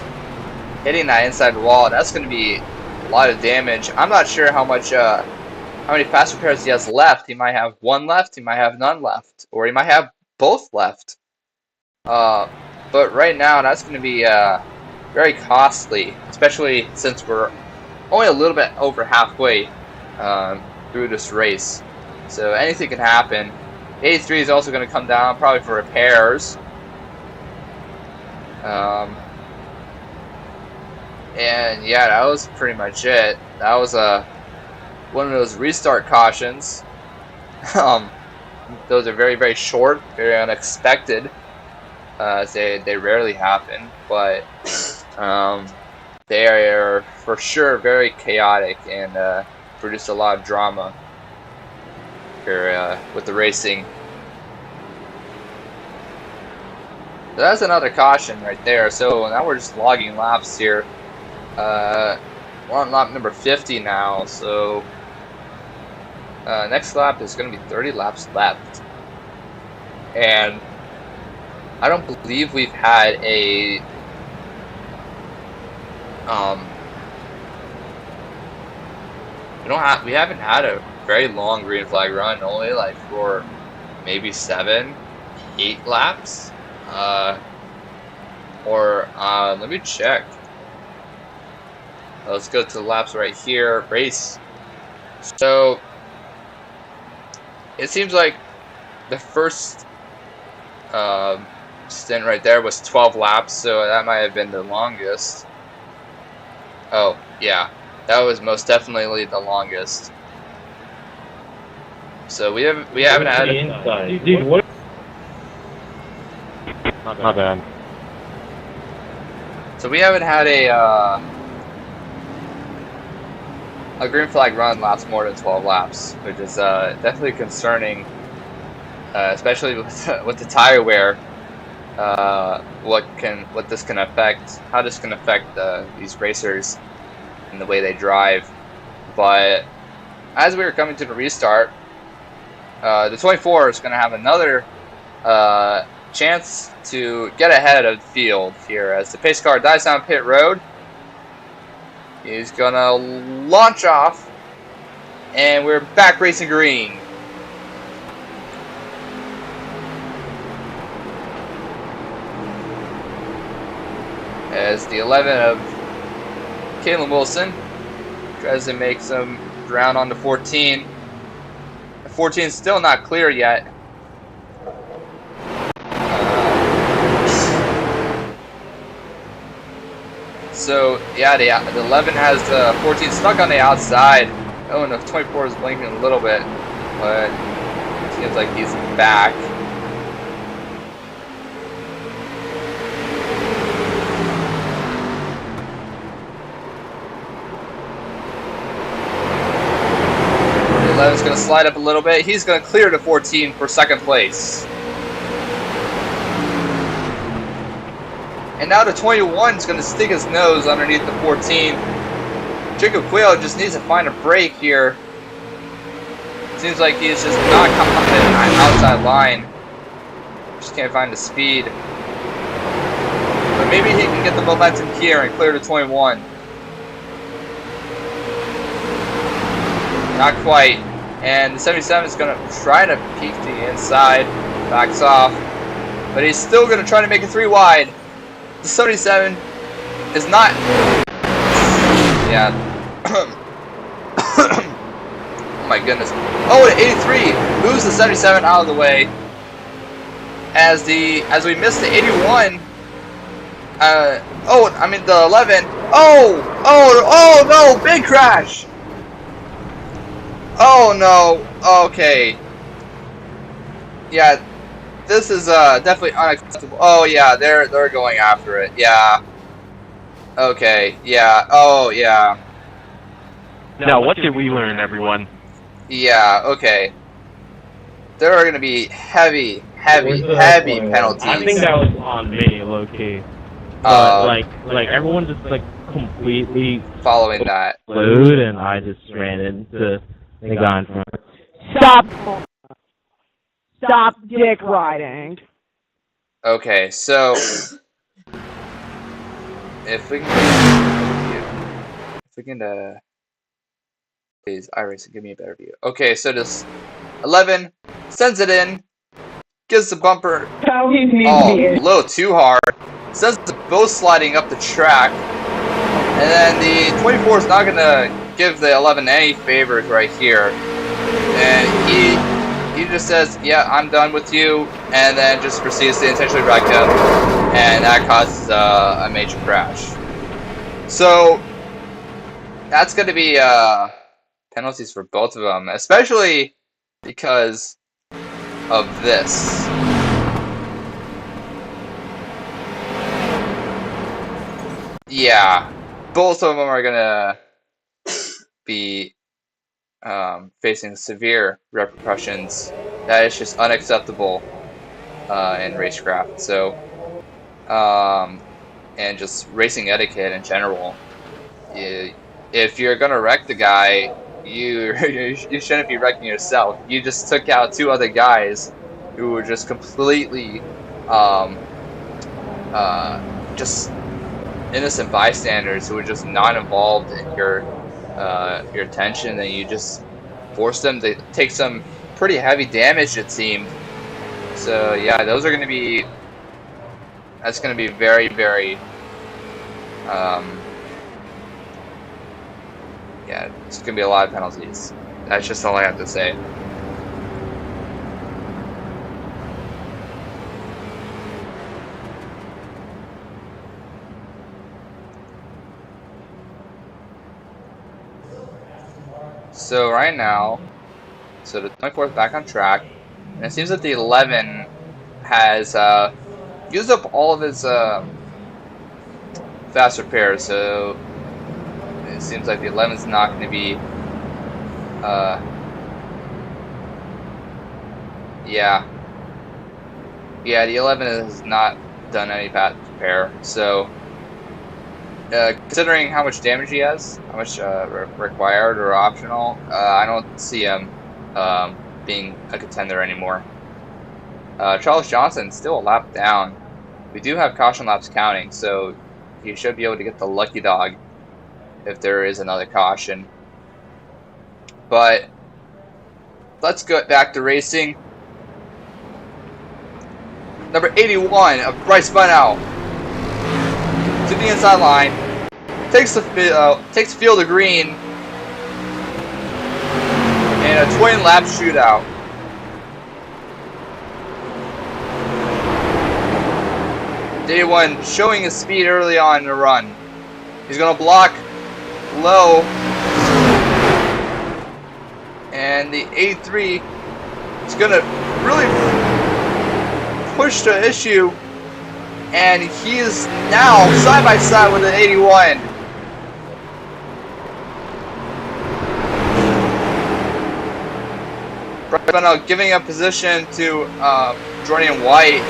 hitting that inside wall. That's going to be a lot of damage. I'm not sure how many fast repairs he has left. He might have one left, he might have none left, or he might have both left. But right now, that's going to be very costly, especially since we're only a little bit over halfway through this race. So anything can happen. A3 is also going to come down, probably for repairs. And yeah, that was pretty much it. That was one of those restart cautions. Those are very, very short, very unexpected. They rarely happen, but they are for sure very chaotic and produce a lot of drama here with the racing. So that's another caution right there. So now we're just logging laps here. We're on lap number 50 now, so next lap is going to be 30 laps left. And I don't believe we've had a we haven't had a very long green flag run, only like for maybe 7, 8 laps. Let me check. Let's go to the laps right here. Race. So it seems like the first stint right there was 12 laps, so that might have been the longest. Oh yeah, that was most definitely the longest. So we haven't had inside. Dude, what? Not bad. So we haven't had a green flag run lasts more than 12 laps, which is definitely concerning, especially with the tire wear. What this can affect, how this can affect these racers and the way they drive. But as we were coming to the restart, the 24 is going to have another chance to get ahead of the field here as the pace car dives down pit road. He's gonna launch off, and we're back racing green. As the 11 of Kalen Wilson tries to make some ground on the 14. The 14 is still not clear yet. So yeah, the 11 has the 14 stuck on the outside. Oh, and the 24 is blinking a little bit, but it seems like he's back. The 11 is going to slide up a little bit. He's going to clear the 14 for second place. And now the 21 is going to stick his nose underneath the 14. Jacob Quayle just needs to find a break here. Seems like he's just not coming up in an outside line. Just can't find the speed. But maybe he can get the momentum here and clear the 21. Not quite. And the 77 is going to try to peek to the inside. Backs off. But he's still going to try to make it 3 wide. The 77 is not. Yeah. Oh my goodness. Oh, the 83 moves the 77 out of the way. As we missed the 81. The 11. Oh no! Big crash. Oh no. Okay. Yeah. This is definitely unacceptable. Oh yeah, they're going after it. Yeah. Okay. Yeah. Oh yeah. Now, what did we learn, everyone? Yeah. Okay. There are going to be heavy penalties. I think that was on me, low key. Like everyone just like completely following that. glued, and I just ran into the guy in front. Stop dick riding. Okay, so if we can please iRacing, give me a better view. Okay, so this 11 sends it in, gives the bumper a little too hard, sends the both sliding up the track, and then the 24 is not gonna give the 11 any favors right here, and he just says, yeah, I'm done with you, and then just proceeds to intentionally wreck him, and that causes a major crash. So that's going to be penalties for both of them, especially because of this. Yeah, both of them are going to be facing severe repercussions. That is just unacceptable in racecraft. So, and just racing etiquette in general. if you're gonna wreck the guy, you shouldn't be wrecking yourself. You just took out two other guys who were just completely um, just innocent bystanders who were just not involved in your attention, and you just forced them to take some pretty heavy damage, it seemed. So yeah, those are gonna be that's gonna be very, very yeah, it's gonna be a lot of penalties. That's just all I have to say. So right now, so the 24th back on track, and it seems that the 11 has used up all of his fast repairs. So it seems like the 11 is not going to be, yeah, the 11 has not done any fast repair. So considering how much damage he has, how much required or optional, I don't see him being a contender anymore. Charles Johnson still a lap down. We do have caution laps counting, so he should be able to get the lucky dog if there is another caution. But let's go back to racing. Number 81 of Bryce Bunow to the inside line, takes field of green in a 20-lap shootout. Day one showing his speed early on in the run. He's gonna block low, and the 83 is gonna really push the issue. And he is now side by side with an 81. Bryce giving up position to Jordan White.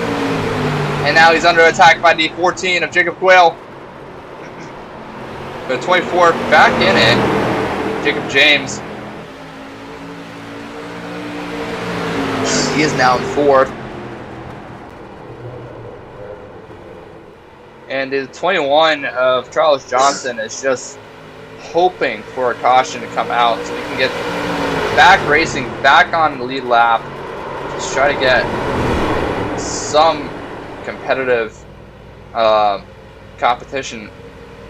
And now he's under attack by the 14 of Jacob Quayle. The 24 back in it. Jacob James. He is now in fourth. And the 21 of Charles Johnson is just hoping for a caution to come out so we can get back racing, back on the lead lap. Just try to get some competitive competition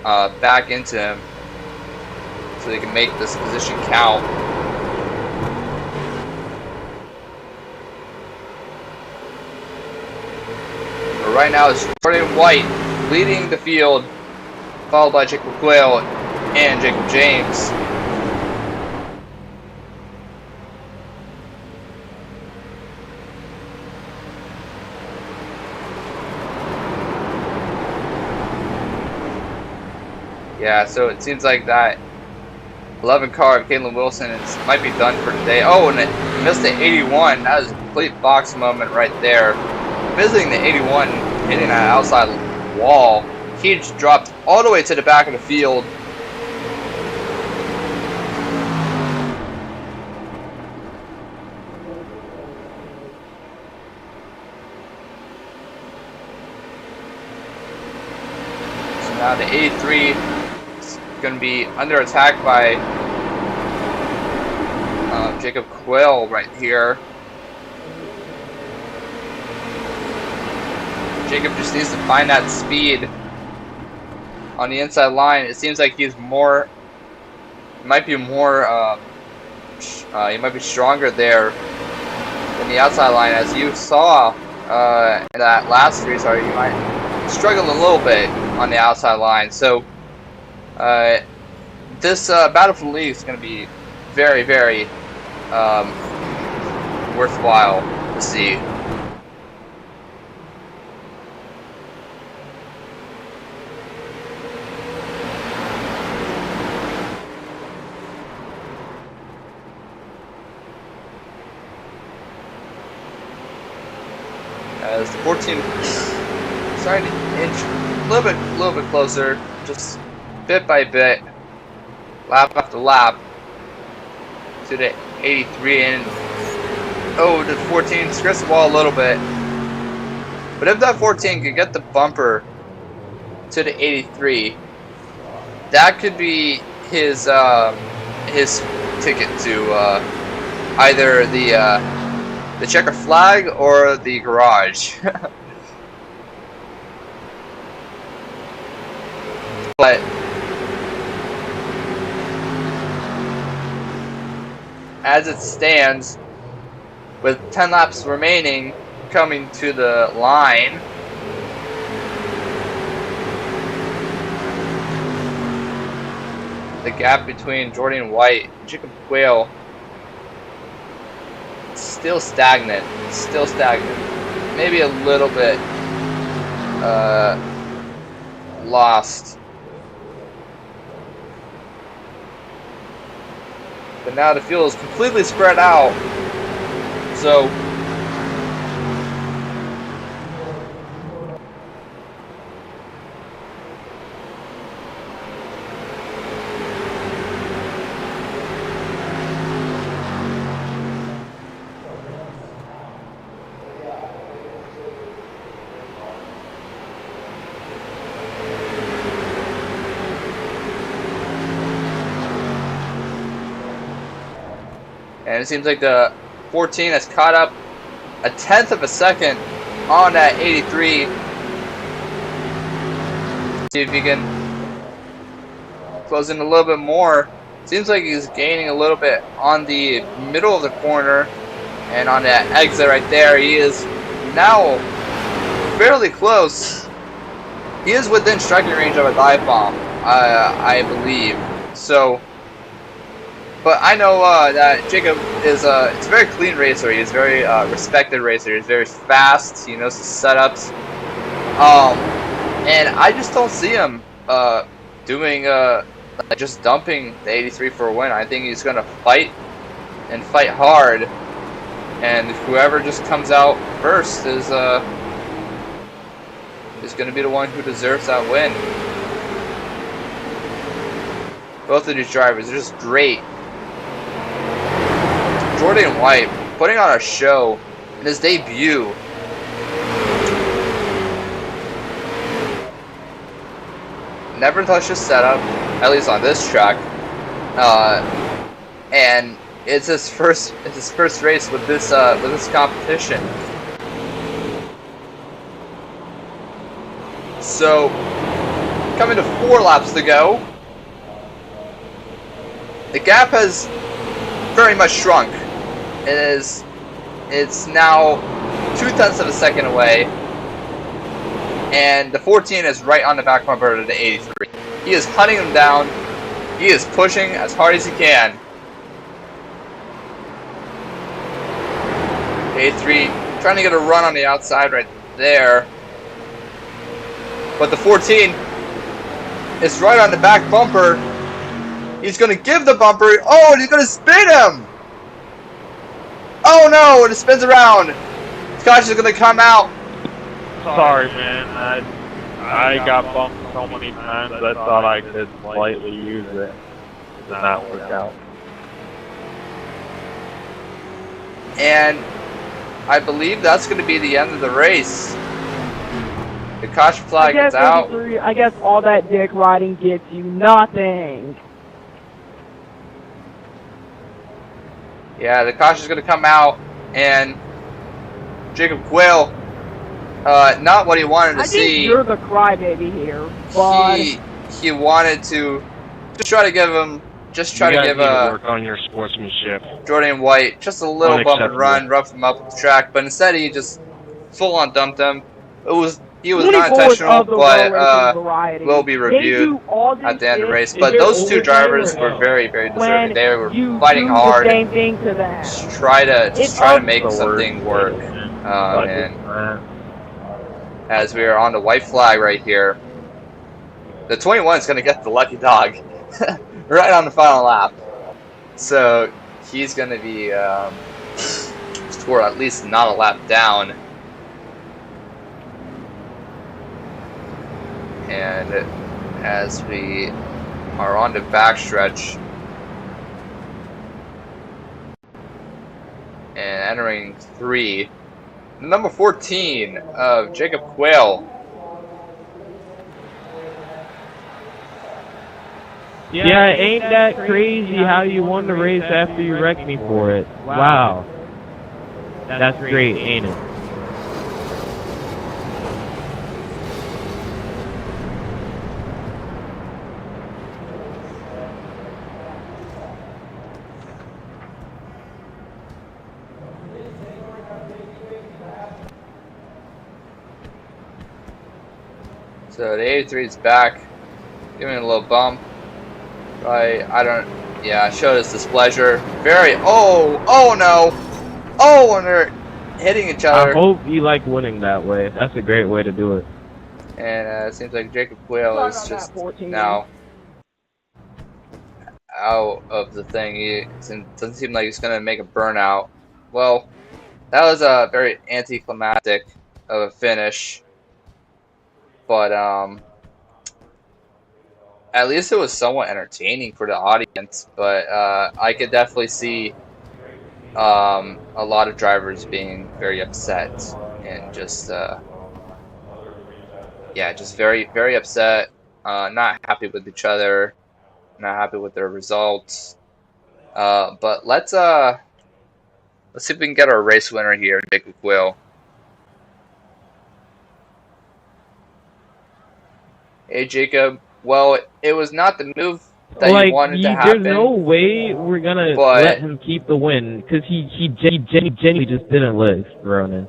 back into him so they can make this position count. But right now it's Jordan White leading the field, followed by Jacob Quayle and Jacob James. Yeah, so it seems like that 11 car of Caitlin Wilson might be done for today. Oh, and it missed the 81. That was a complete box moment right there. Visiting the 81, hitting that outside wall. He just dropped all the way to the back of the field. So now the 83 is going to be under attack by Jacob Quayle right here. Jacob just needs to find that speed on the inside line. It seems like he's more, he might be stronger there than the outside line. As you saw in that last restart, you might struggle a little bit on the outside line. So this battle for the league is going to be very, very worthwhile to see. As the 14 starting to inch a little bit closer, just bit by bit. lap after lap to the 83, and oh, the 14 skirts the wall a little bit. But if that 14 could get the bumper to the 83, that could be his ticket to either the checker flag or the garage. But as it stands, with 10 laps remaining, coming to the line, the gap between Jordan White and Jacob Quayle still stagnant. Maybe a little bit lost. But now the field is completely spread out. So and it seems like the 14 has caught up a tenth of a second on that 83. See if he can close in a little bit more. Seems like he's gaining a little bit on the middle of the corner, and on that exit right there, he is now fairly close. He is within striking range of a dive bomb, I believe. So. But I know that Jacob is it's a very clean racer. He's a very respected racer. He's very fast. He knows the setups. And I just don't see him doing just dumping the 83 for a win. I think he's gonna fight and fight hard. And whoever just comes out first is gonna be the one who deserves that win. Both of these drivers are just great. Jordan White putting on a show in his debut. Never touched his setup, at least on this track, and it's his first race with this competition. So, coming to 4 laps to go, the gap has very much shrunk. It's now 0.2 of a second away, and the 14 is right on the back bumper of the 83. He is hunting him down. He is pushing as hard as he can. 83 trying to get a run on the outside right there, but the 14 is right on the back bumper. He's going to give the bumper. Oh, and he's going to spin him. Oh no, and it spins around. Scotch is going to come out. Sorry, man. I got bumped so many times I thought I could slightly use it. Did not work out. And I believe that's going to be the end of the race. The caution flag is out. I guess all that dick riding gets you nothing. Yeah, the caution is going to come out, and Jacob Quayle, not what he wanted to see. I think you're the crybaby here, but he wanted to just try to give him, work on your sportsmanship. Jordan White just a little bump and run, rough him up the track, but instead he just full on dumped him. He was not intentional, but will be reviewed at the end of the race. But those two drivers were very, very deserving. They were fighting hard, just try to make something work. And as we are on the white flag right here, the 21 is going to get the lucky dog right on the final lap. So he's going to be scored at least not a lap down. And as we are on the backstretch and entering 3. Number 14 of Jacob Quayle. Yeah, ain't that crazy how you won the race after you wrecked me for it? Wow. That's great, ain't it? So the 83 is back, giving it a little bump. Right, yeah, showed his displeasure. Oh no! Oh, when they're hitting each I other. hope you like winning that way. That's a great way to do it. And it seems like Jacob Quayle Right is on just that 14. now out of the thing. He doesn't seem like he's going to make a burnout. Well, that was a very anticlimactic of a finish. But at least it was somewhat entertaining for the audience. But I could definitely see a lot of drivers being very upset and just yeah, just very very upset, not happy with each other, not happy with their results. But let's see if we can get our race winner here, Jacob Quayle. Hey Jacob, well it was not the move that you wanted to happen. There's no way we're gonna but let him keep the win because he genuinely just didn't live, Ronan.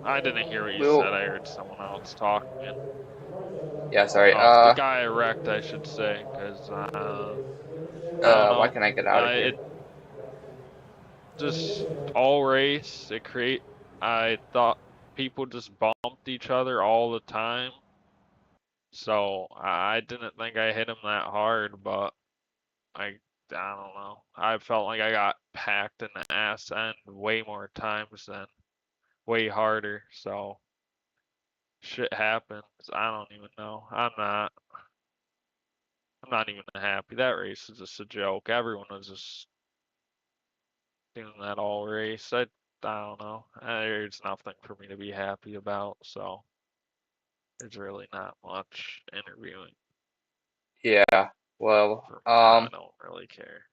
I didn't hear what you We'll- said. I heard someone else talking. Yeah, sorry. Oh, the guy I wrecked, I should say, because I don't know. Why can't I get out of here? It just all race. I thought people just bumped each other all the time, so I didn't think I hit him that hard, but I don't know. I felt like I got packed in the ass end way more times than way harder, so shit happens. I don't even know. I'm not even happy. That race is just a joke. Everyone was just doing that all race. I don't know. There's nothing for me to be happy about, so there's really not much interviewing. Yeah. Well, For me. I don't really care.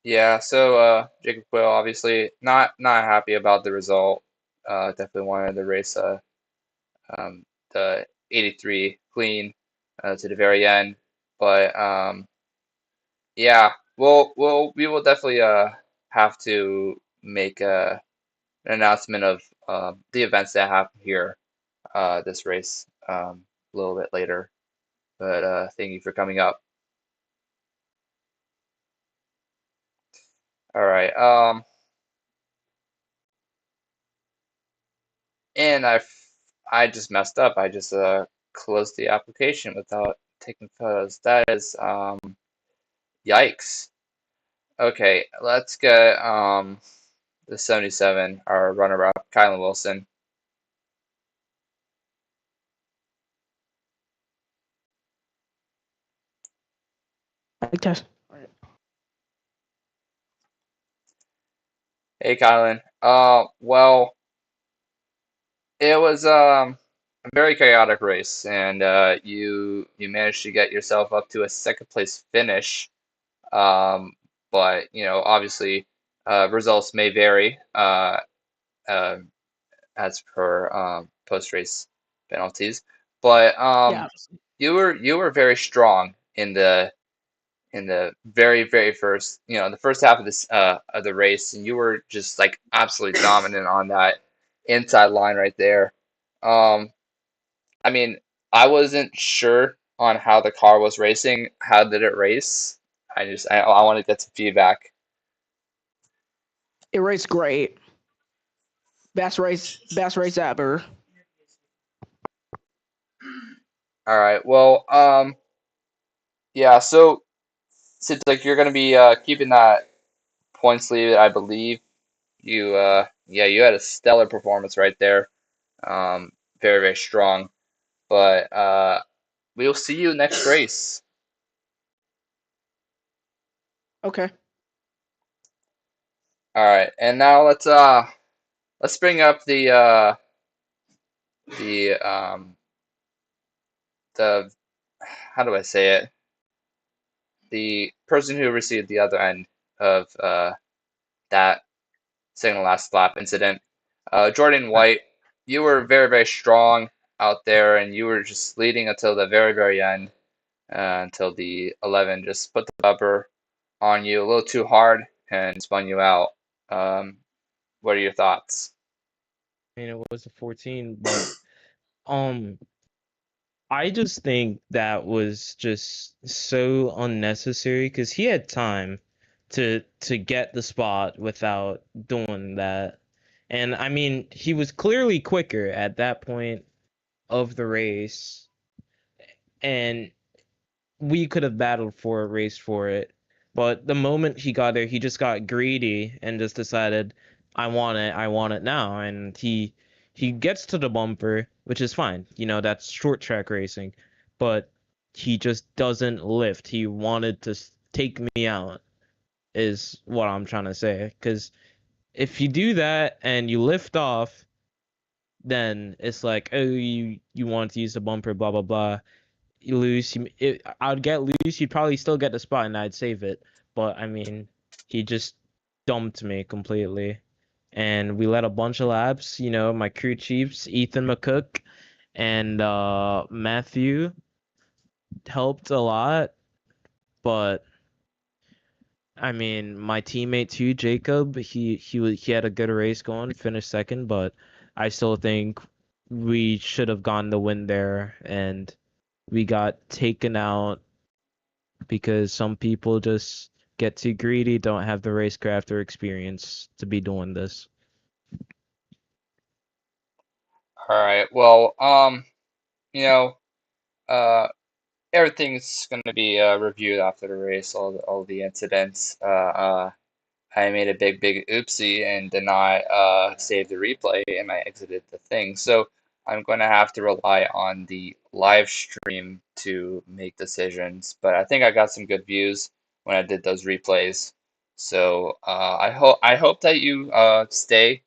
Yeah, so Jacob Quayle obviously not happy about the result. Definitely wanted to race the 83 clean to the very end, but yeah, we will definitely have to make an announcement of the events that happen here this race a little bit later. But thank you for coming up. All right. And I just messed up. I just closed the application without taking photos. That is yikes. Okay, let's get the 77, our runner-up, Kylan Wilson. Test. Hey, Kylan. Well, it was a very chaotic race, and you managed to get yourself up to a second place finish. But you know, obviously, results may vary as per post race penalties. But Yeah. you were very strong in the very very first, you know, the first half of the race, and you were just like absolutely dominant on that inside line right there. I mean, I wasn't sure on how the car was racing. How did it race? I want to get some feedback. It raced great. Best race ever. All right. Well, yeah. So seems like you're gonna be keeping that points lead, I believe. Yeah, you had a stellar performance right there. very, very strong. But we'll see you next race. Okay. All right, and now let's bring up the the how do I say it? The person who received the other end of that second to last lap incident. Jordan White, you were very, very strong out there, and you were just leading until the very, very end, until the 11 just put the rubber on you a little too hard and spun you out. What are your thoughts? I mean, it was a 14, but um, I just think that was just so unnecessary because he had time to get the spot without doing that. And I mean, he was clearly quicker at that point of the race, and we could have battled for a race for it. But the moment he got there, he just got greedy and just decided, I want it now. And he gets to the bumper, which is fine. You know, that's short track racing. But he just doesn't lift. He wanted to take me out, is what I'm trying to say. Because if you do that and you lift off, then it's like, oh, you want to use the bumper, blah blah blah. You lose, I'd get loose. You'd probably still get the spot, and I'd save it. But I mean, he just dumped me completely, and we led a bunch of laps. You know, my crew chiefs, Ethan McCook and Matthew, helped a lot. But I mean, my teammate too, Jacob, he had a good race going, finished second. But I still think we should have gotten the win there, and we got taken out because some people just get too greedy, don't have the racecraft or experience to be doing this. All right. Well, you know, uh, everything's going to be reviewed after the race, all the incidents. I made a big, big oopsie and did not save the replay, and I exited the thing. So I'm going to have to rely on the live stream to make decisions. But I think I got some good views when I did those replays. So I hope that you stay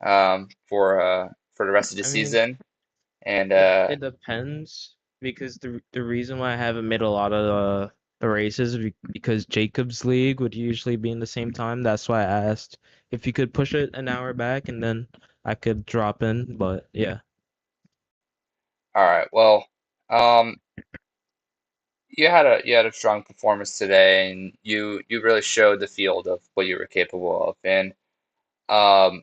for the rest of the I mean, season. And it depends because the reason why I haven't made a lot of the races is because Jacob's league would usually be in the same time. That's why I asked if you could push it an hour back and then I could drop in. But yeah, all right, well, um, you had a strong performance today, and you really showed the field of what you were capable of. And um,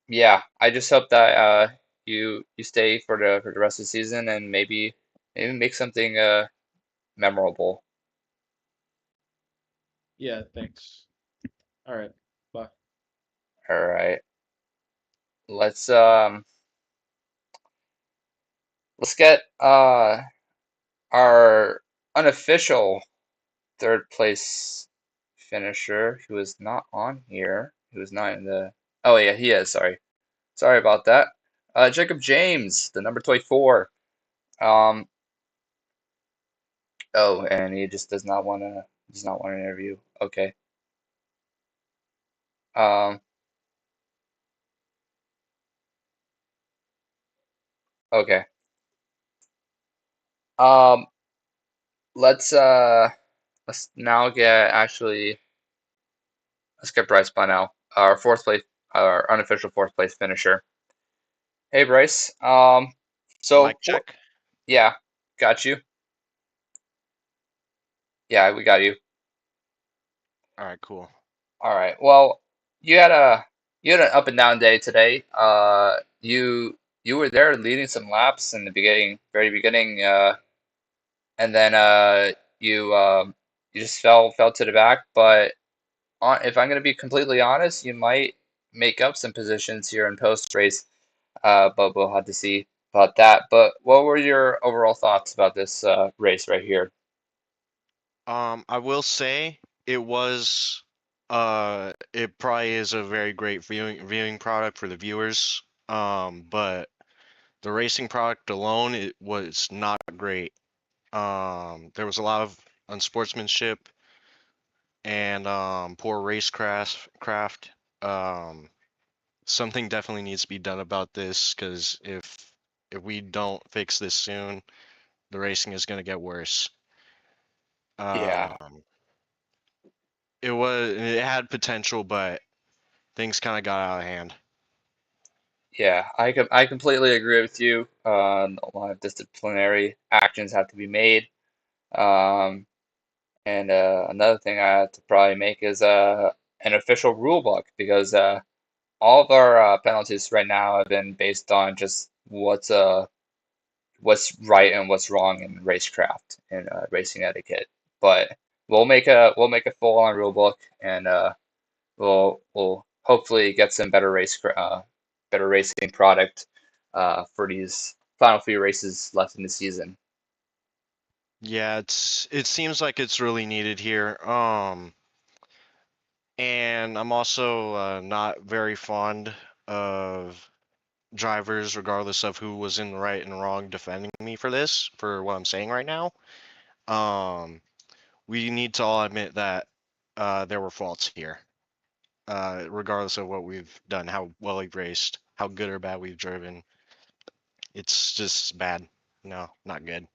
yeah, I just hope that you stay for the rest of the season and maybe make something memorable. yeah, thanks. All right, bye. All right, let's um let's get our unofficial third place finisher who is not on here, who is not in the. Oh yeah, he is. Sorry about that. Jacob James, the number 24. Um, oh, and he just does not want to interview. Okay. Um, okay. Um, let's now get actually let's get Bryce Bunnell, our fourth place, our unofficial fourth place finisher. Hey Bryce. So Mic check. yeah, got you. Yeah, we got you. All right, cool. All right. Well, you had an up and down day today. You were there leading some laps in the beginning, very beginning, and then you just fell to the back. But if I'm going to be completely honest, you might make up some positions here in post race. But we'll have to see about that. But what were your overall thoughts about this race right here? I will say it was it probably is a very great viewing product for the viewers. But The racing product alone, it was not great. There was a lot of unsportsmanship and poor racecraft. Um, Something definitely needs to be done about this because if we don't fix this soon, the racing is going to get worse. Yeah, Um, it had potential, but things kind of got out of hand. yeah, I completely agree with you. A lot of disciplinary actions have to be made. Um, and another thing I have to probably make is an official rule book because all of our penalties right now have been based on just what's right and what's wrong in racecraft and racing etiquette. But we'll make a full-on rule book, and we'll hopefully get some better racing product for these final few races left in the season. Yeah, it seems like it's really needed here. And I'm also not very fond of drivers, regardless of who was in the right and wrong, defending me for this, for what I'm saying right now. Um, we need to all admit that there were faults here, regardless of what we've done, how well we've raced, how good or bad we've driven. It's just bad. No, not good.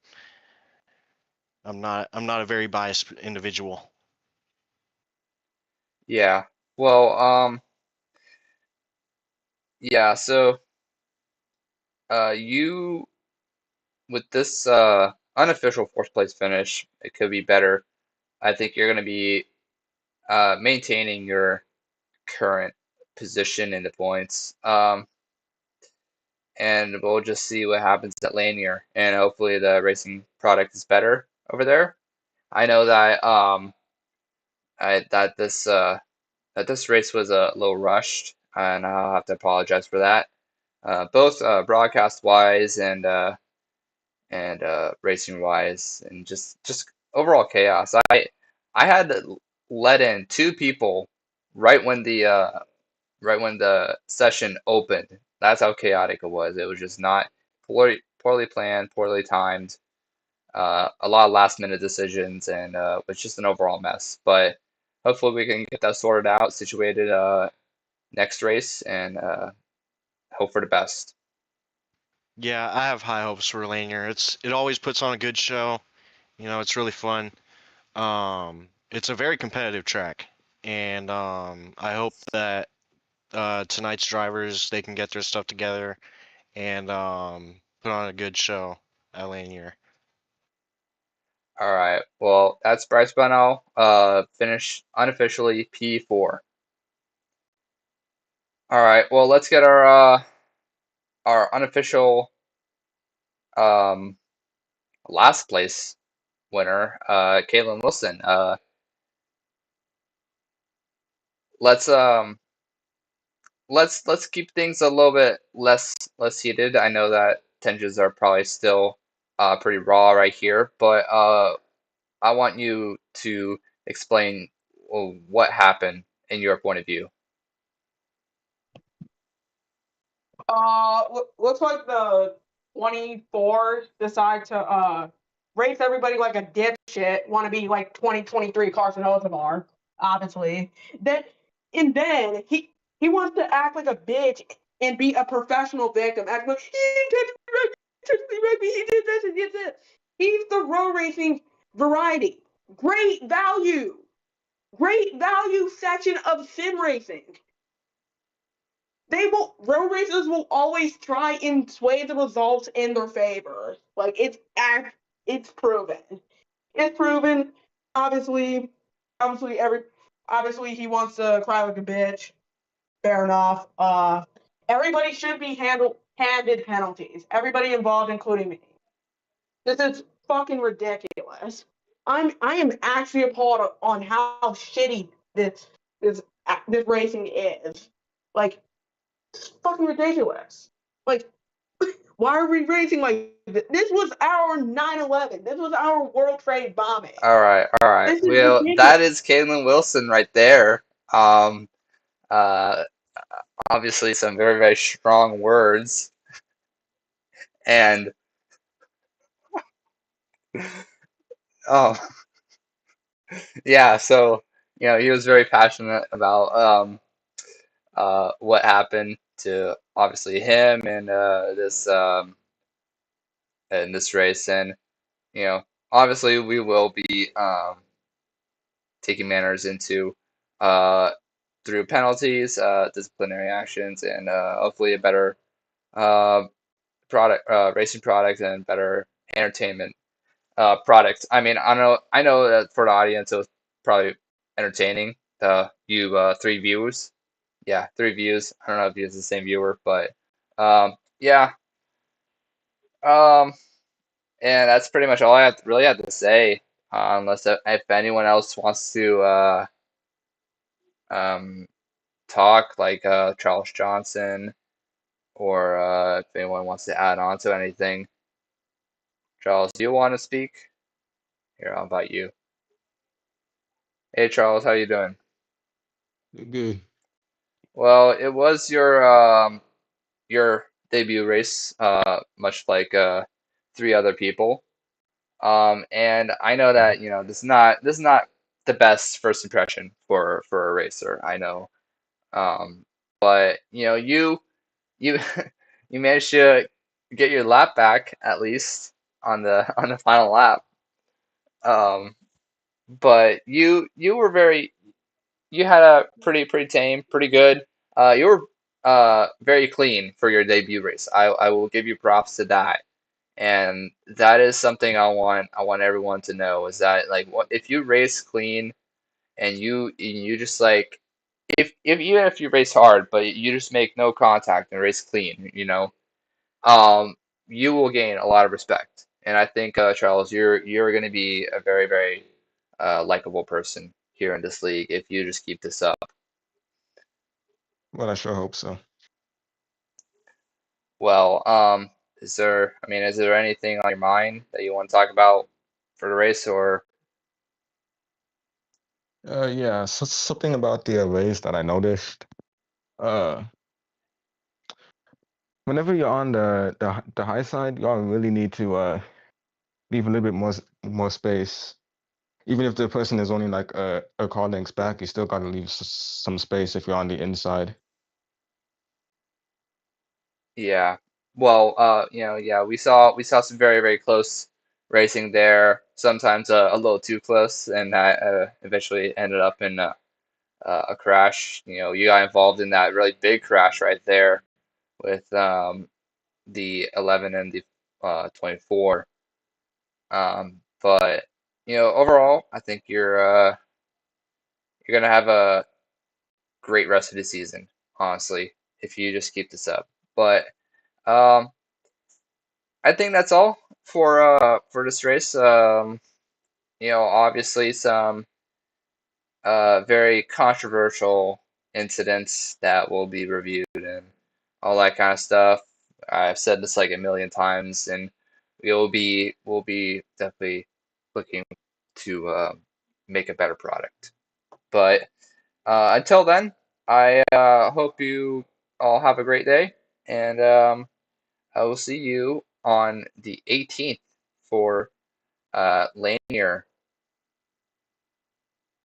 I'm not a very biased individual. Yeah. Well, yeah. So, you with this unofficial fourth place finish, it could be better. I think you're going to be maintaining your current position in the points. And we'll just see what happens at Lanier, and hopefully the racing product is better over there. I know that I that this race was a little rushed, and I'll have to apologize for that. Both broadcast wise and racing wise, and just overall chaos. I had to let in two people right when the session opened. That's how chaotic it was. It was just not poorly planned, poorly timed, a lot of last minute decisions, and it was just an overall mess. But hopefully we can get that sorted out, situated next race, and hope for the best. Yeah, I have high hopes for Lanier. It always puts on a good show. It's really fun. It's a very competitive track, and I hope that tonight's drivers they can get their stuff together and put on a good show at Lanier. All right. Well, that's Bryce Bunnell, finished unofficially P4. All right. Well, let's get our unofficial um last place winner, Caitlin Wilson. Let's let's keep things a little bit less heated. I know that tensions are probably still pretty raw right here, but I want you to explain what happened in your point of view. Looks like the 24 decide to race everybody like a dipshit. Want to be like 2023 Carson Hocevar, obviously. Then and then he wants to act like a bitch and be a professional victim. Act like he didn't touch me, he did this and did this. He's the road racing variety. Great value section of sim racing. Road racers will always try and sway the results in their favor. Like it's proven. It's proven. Obviously, obviously every obviously he wants to cry like a bitch. Fair enough. Everybody should be handed penalties. Everybody involved, including me. This is fucking ridiculous. I am actually appalled on how shitty this this racing is. Like it's fucking ridiculous. Like, why are we racing like this? This was our 9/11. This was our World Trade bombing. All right, all right. This is Well, ridiculous. that is Caitlin Wilson right there. Uh, Obviously some very, very strong words. And oh yeah, so he was very passionate about what happened to obviously him and this in this race, and obviously we will be taking manners into uh, through penalties, disciplinary actions, and hopefully a better uh, racing product, and better entertainment product. I mean, I know that for the audience it was probably entertaining. You three viewers, yeah, three views. I don't know if you use the same viewer, but yeah. Um, and that's pretty much all I really have to say. Unless if anyone else wants to um, talk, like Charles Johnson, or if anyone wants to add on to anything. Charles, do you want to speak? Here, I'll invite you. Hey, Charles, how you doing? Good. Well, it was your debut race, much like three other people. And I know that this is not the best first impression for a racer. I know. But you you managed to get your lap back at least on the on the final lap. Um, but you were you had a pretty tame, pretty good. You were very clean for your debut race. I will give you props to that. And that is something I want everyone to know, is that like what if you race clean, and you just like if even if you race hard but you just make no contact and race clean, um, you will gain a lot of respect. And I think, Charles, you're going to be a very likable person here in this league if you just keep this up. Well, I sure hope so. Well, is there anything on your mind that you want to talk about for the race, or Yeah, so something about the race that I noticed. Uh, Whenever you're on the high side, y'all really need to leave a little bit more space. Even if the person is only like a car length back, you still gotta leave some space if you're on the inside. yeah? Well, yeah, we saw some very close racing there. Sometimes a little too close, and that eventually ended up in a crash. You got involved in that really big crash right there with the 11 and the 24. But overall, I think you're gonna have a great rest of the season, honestly, if you just keep this up. But um, I think that's all for this race. Obviously some very controversial incidents that will be reviewed and all that kind of stuff. I've said this like a million times, and we'll be definitely looking to make a better product. But until then, I hope you all have a great day, and I will see you on the 18th for Lanier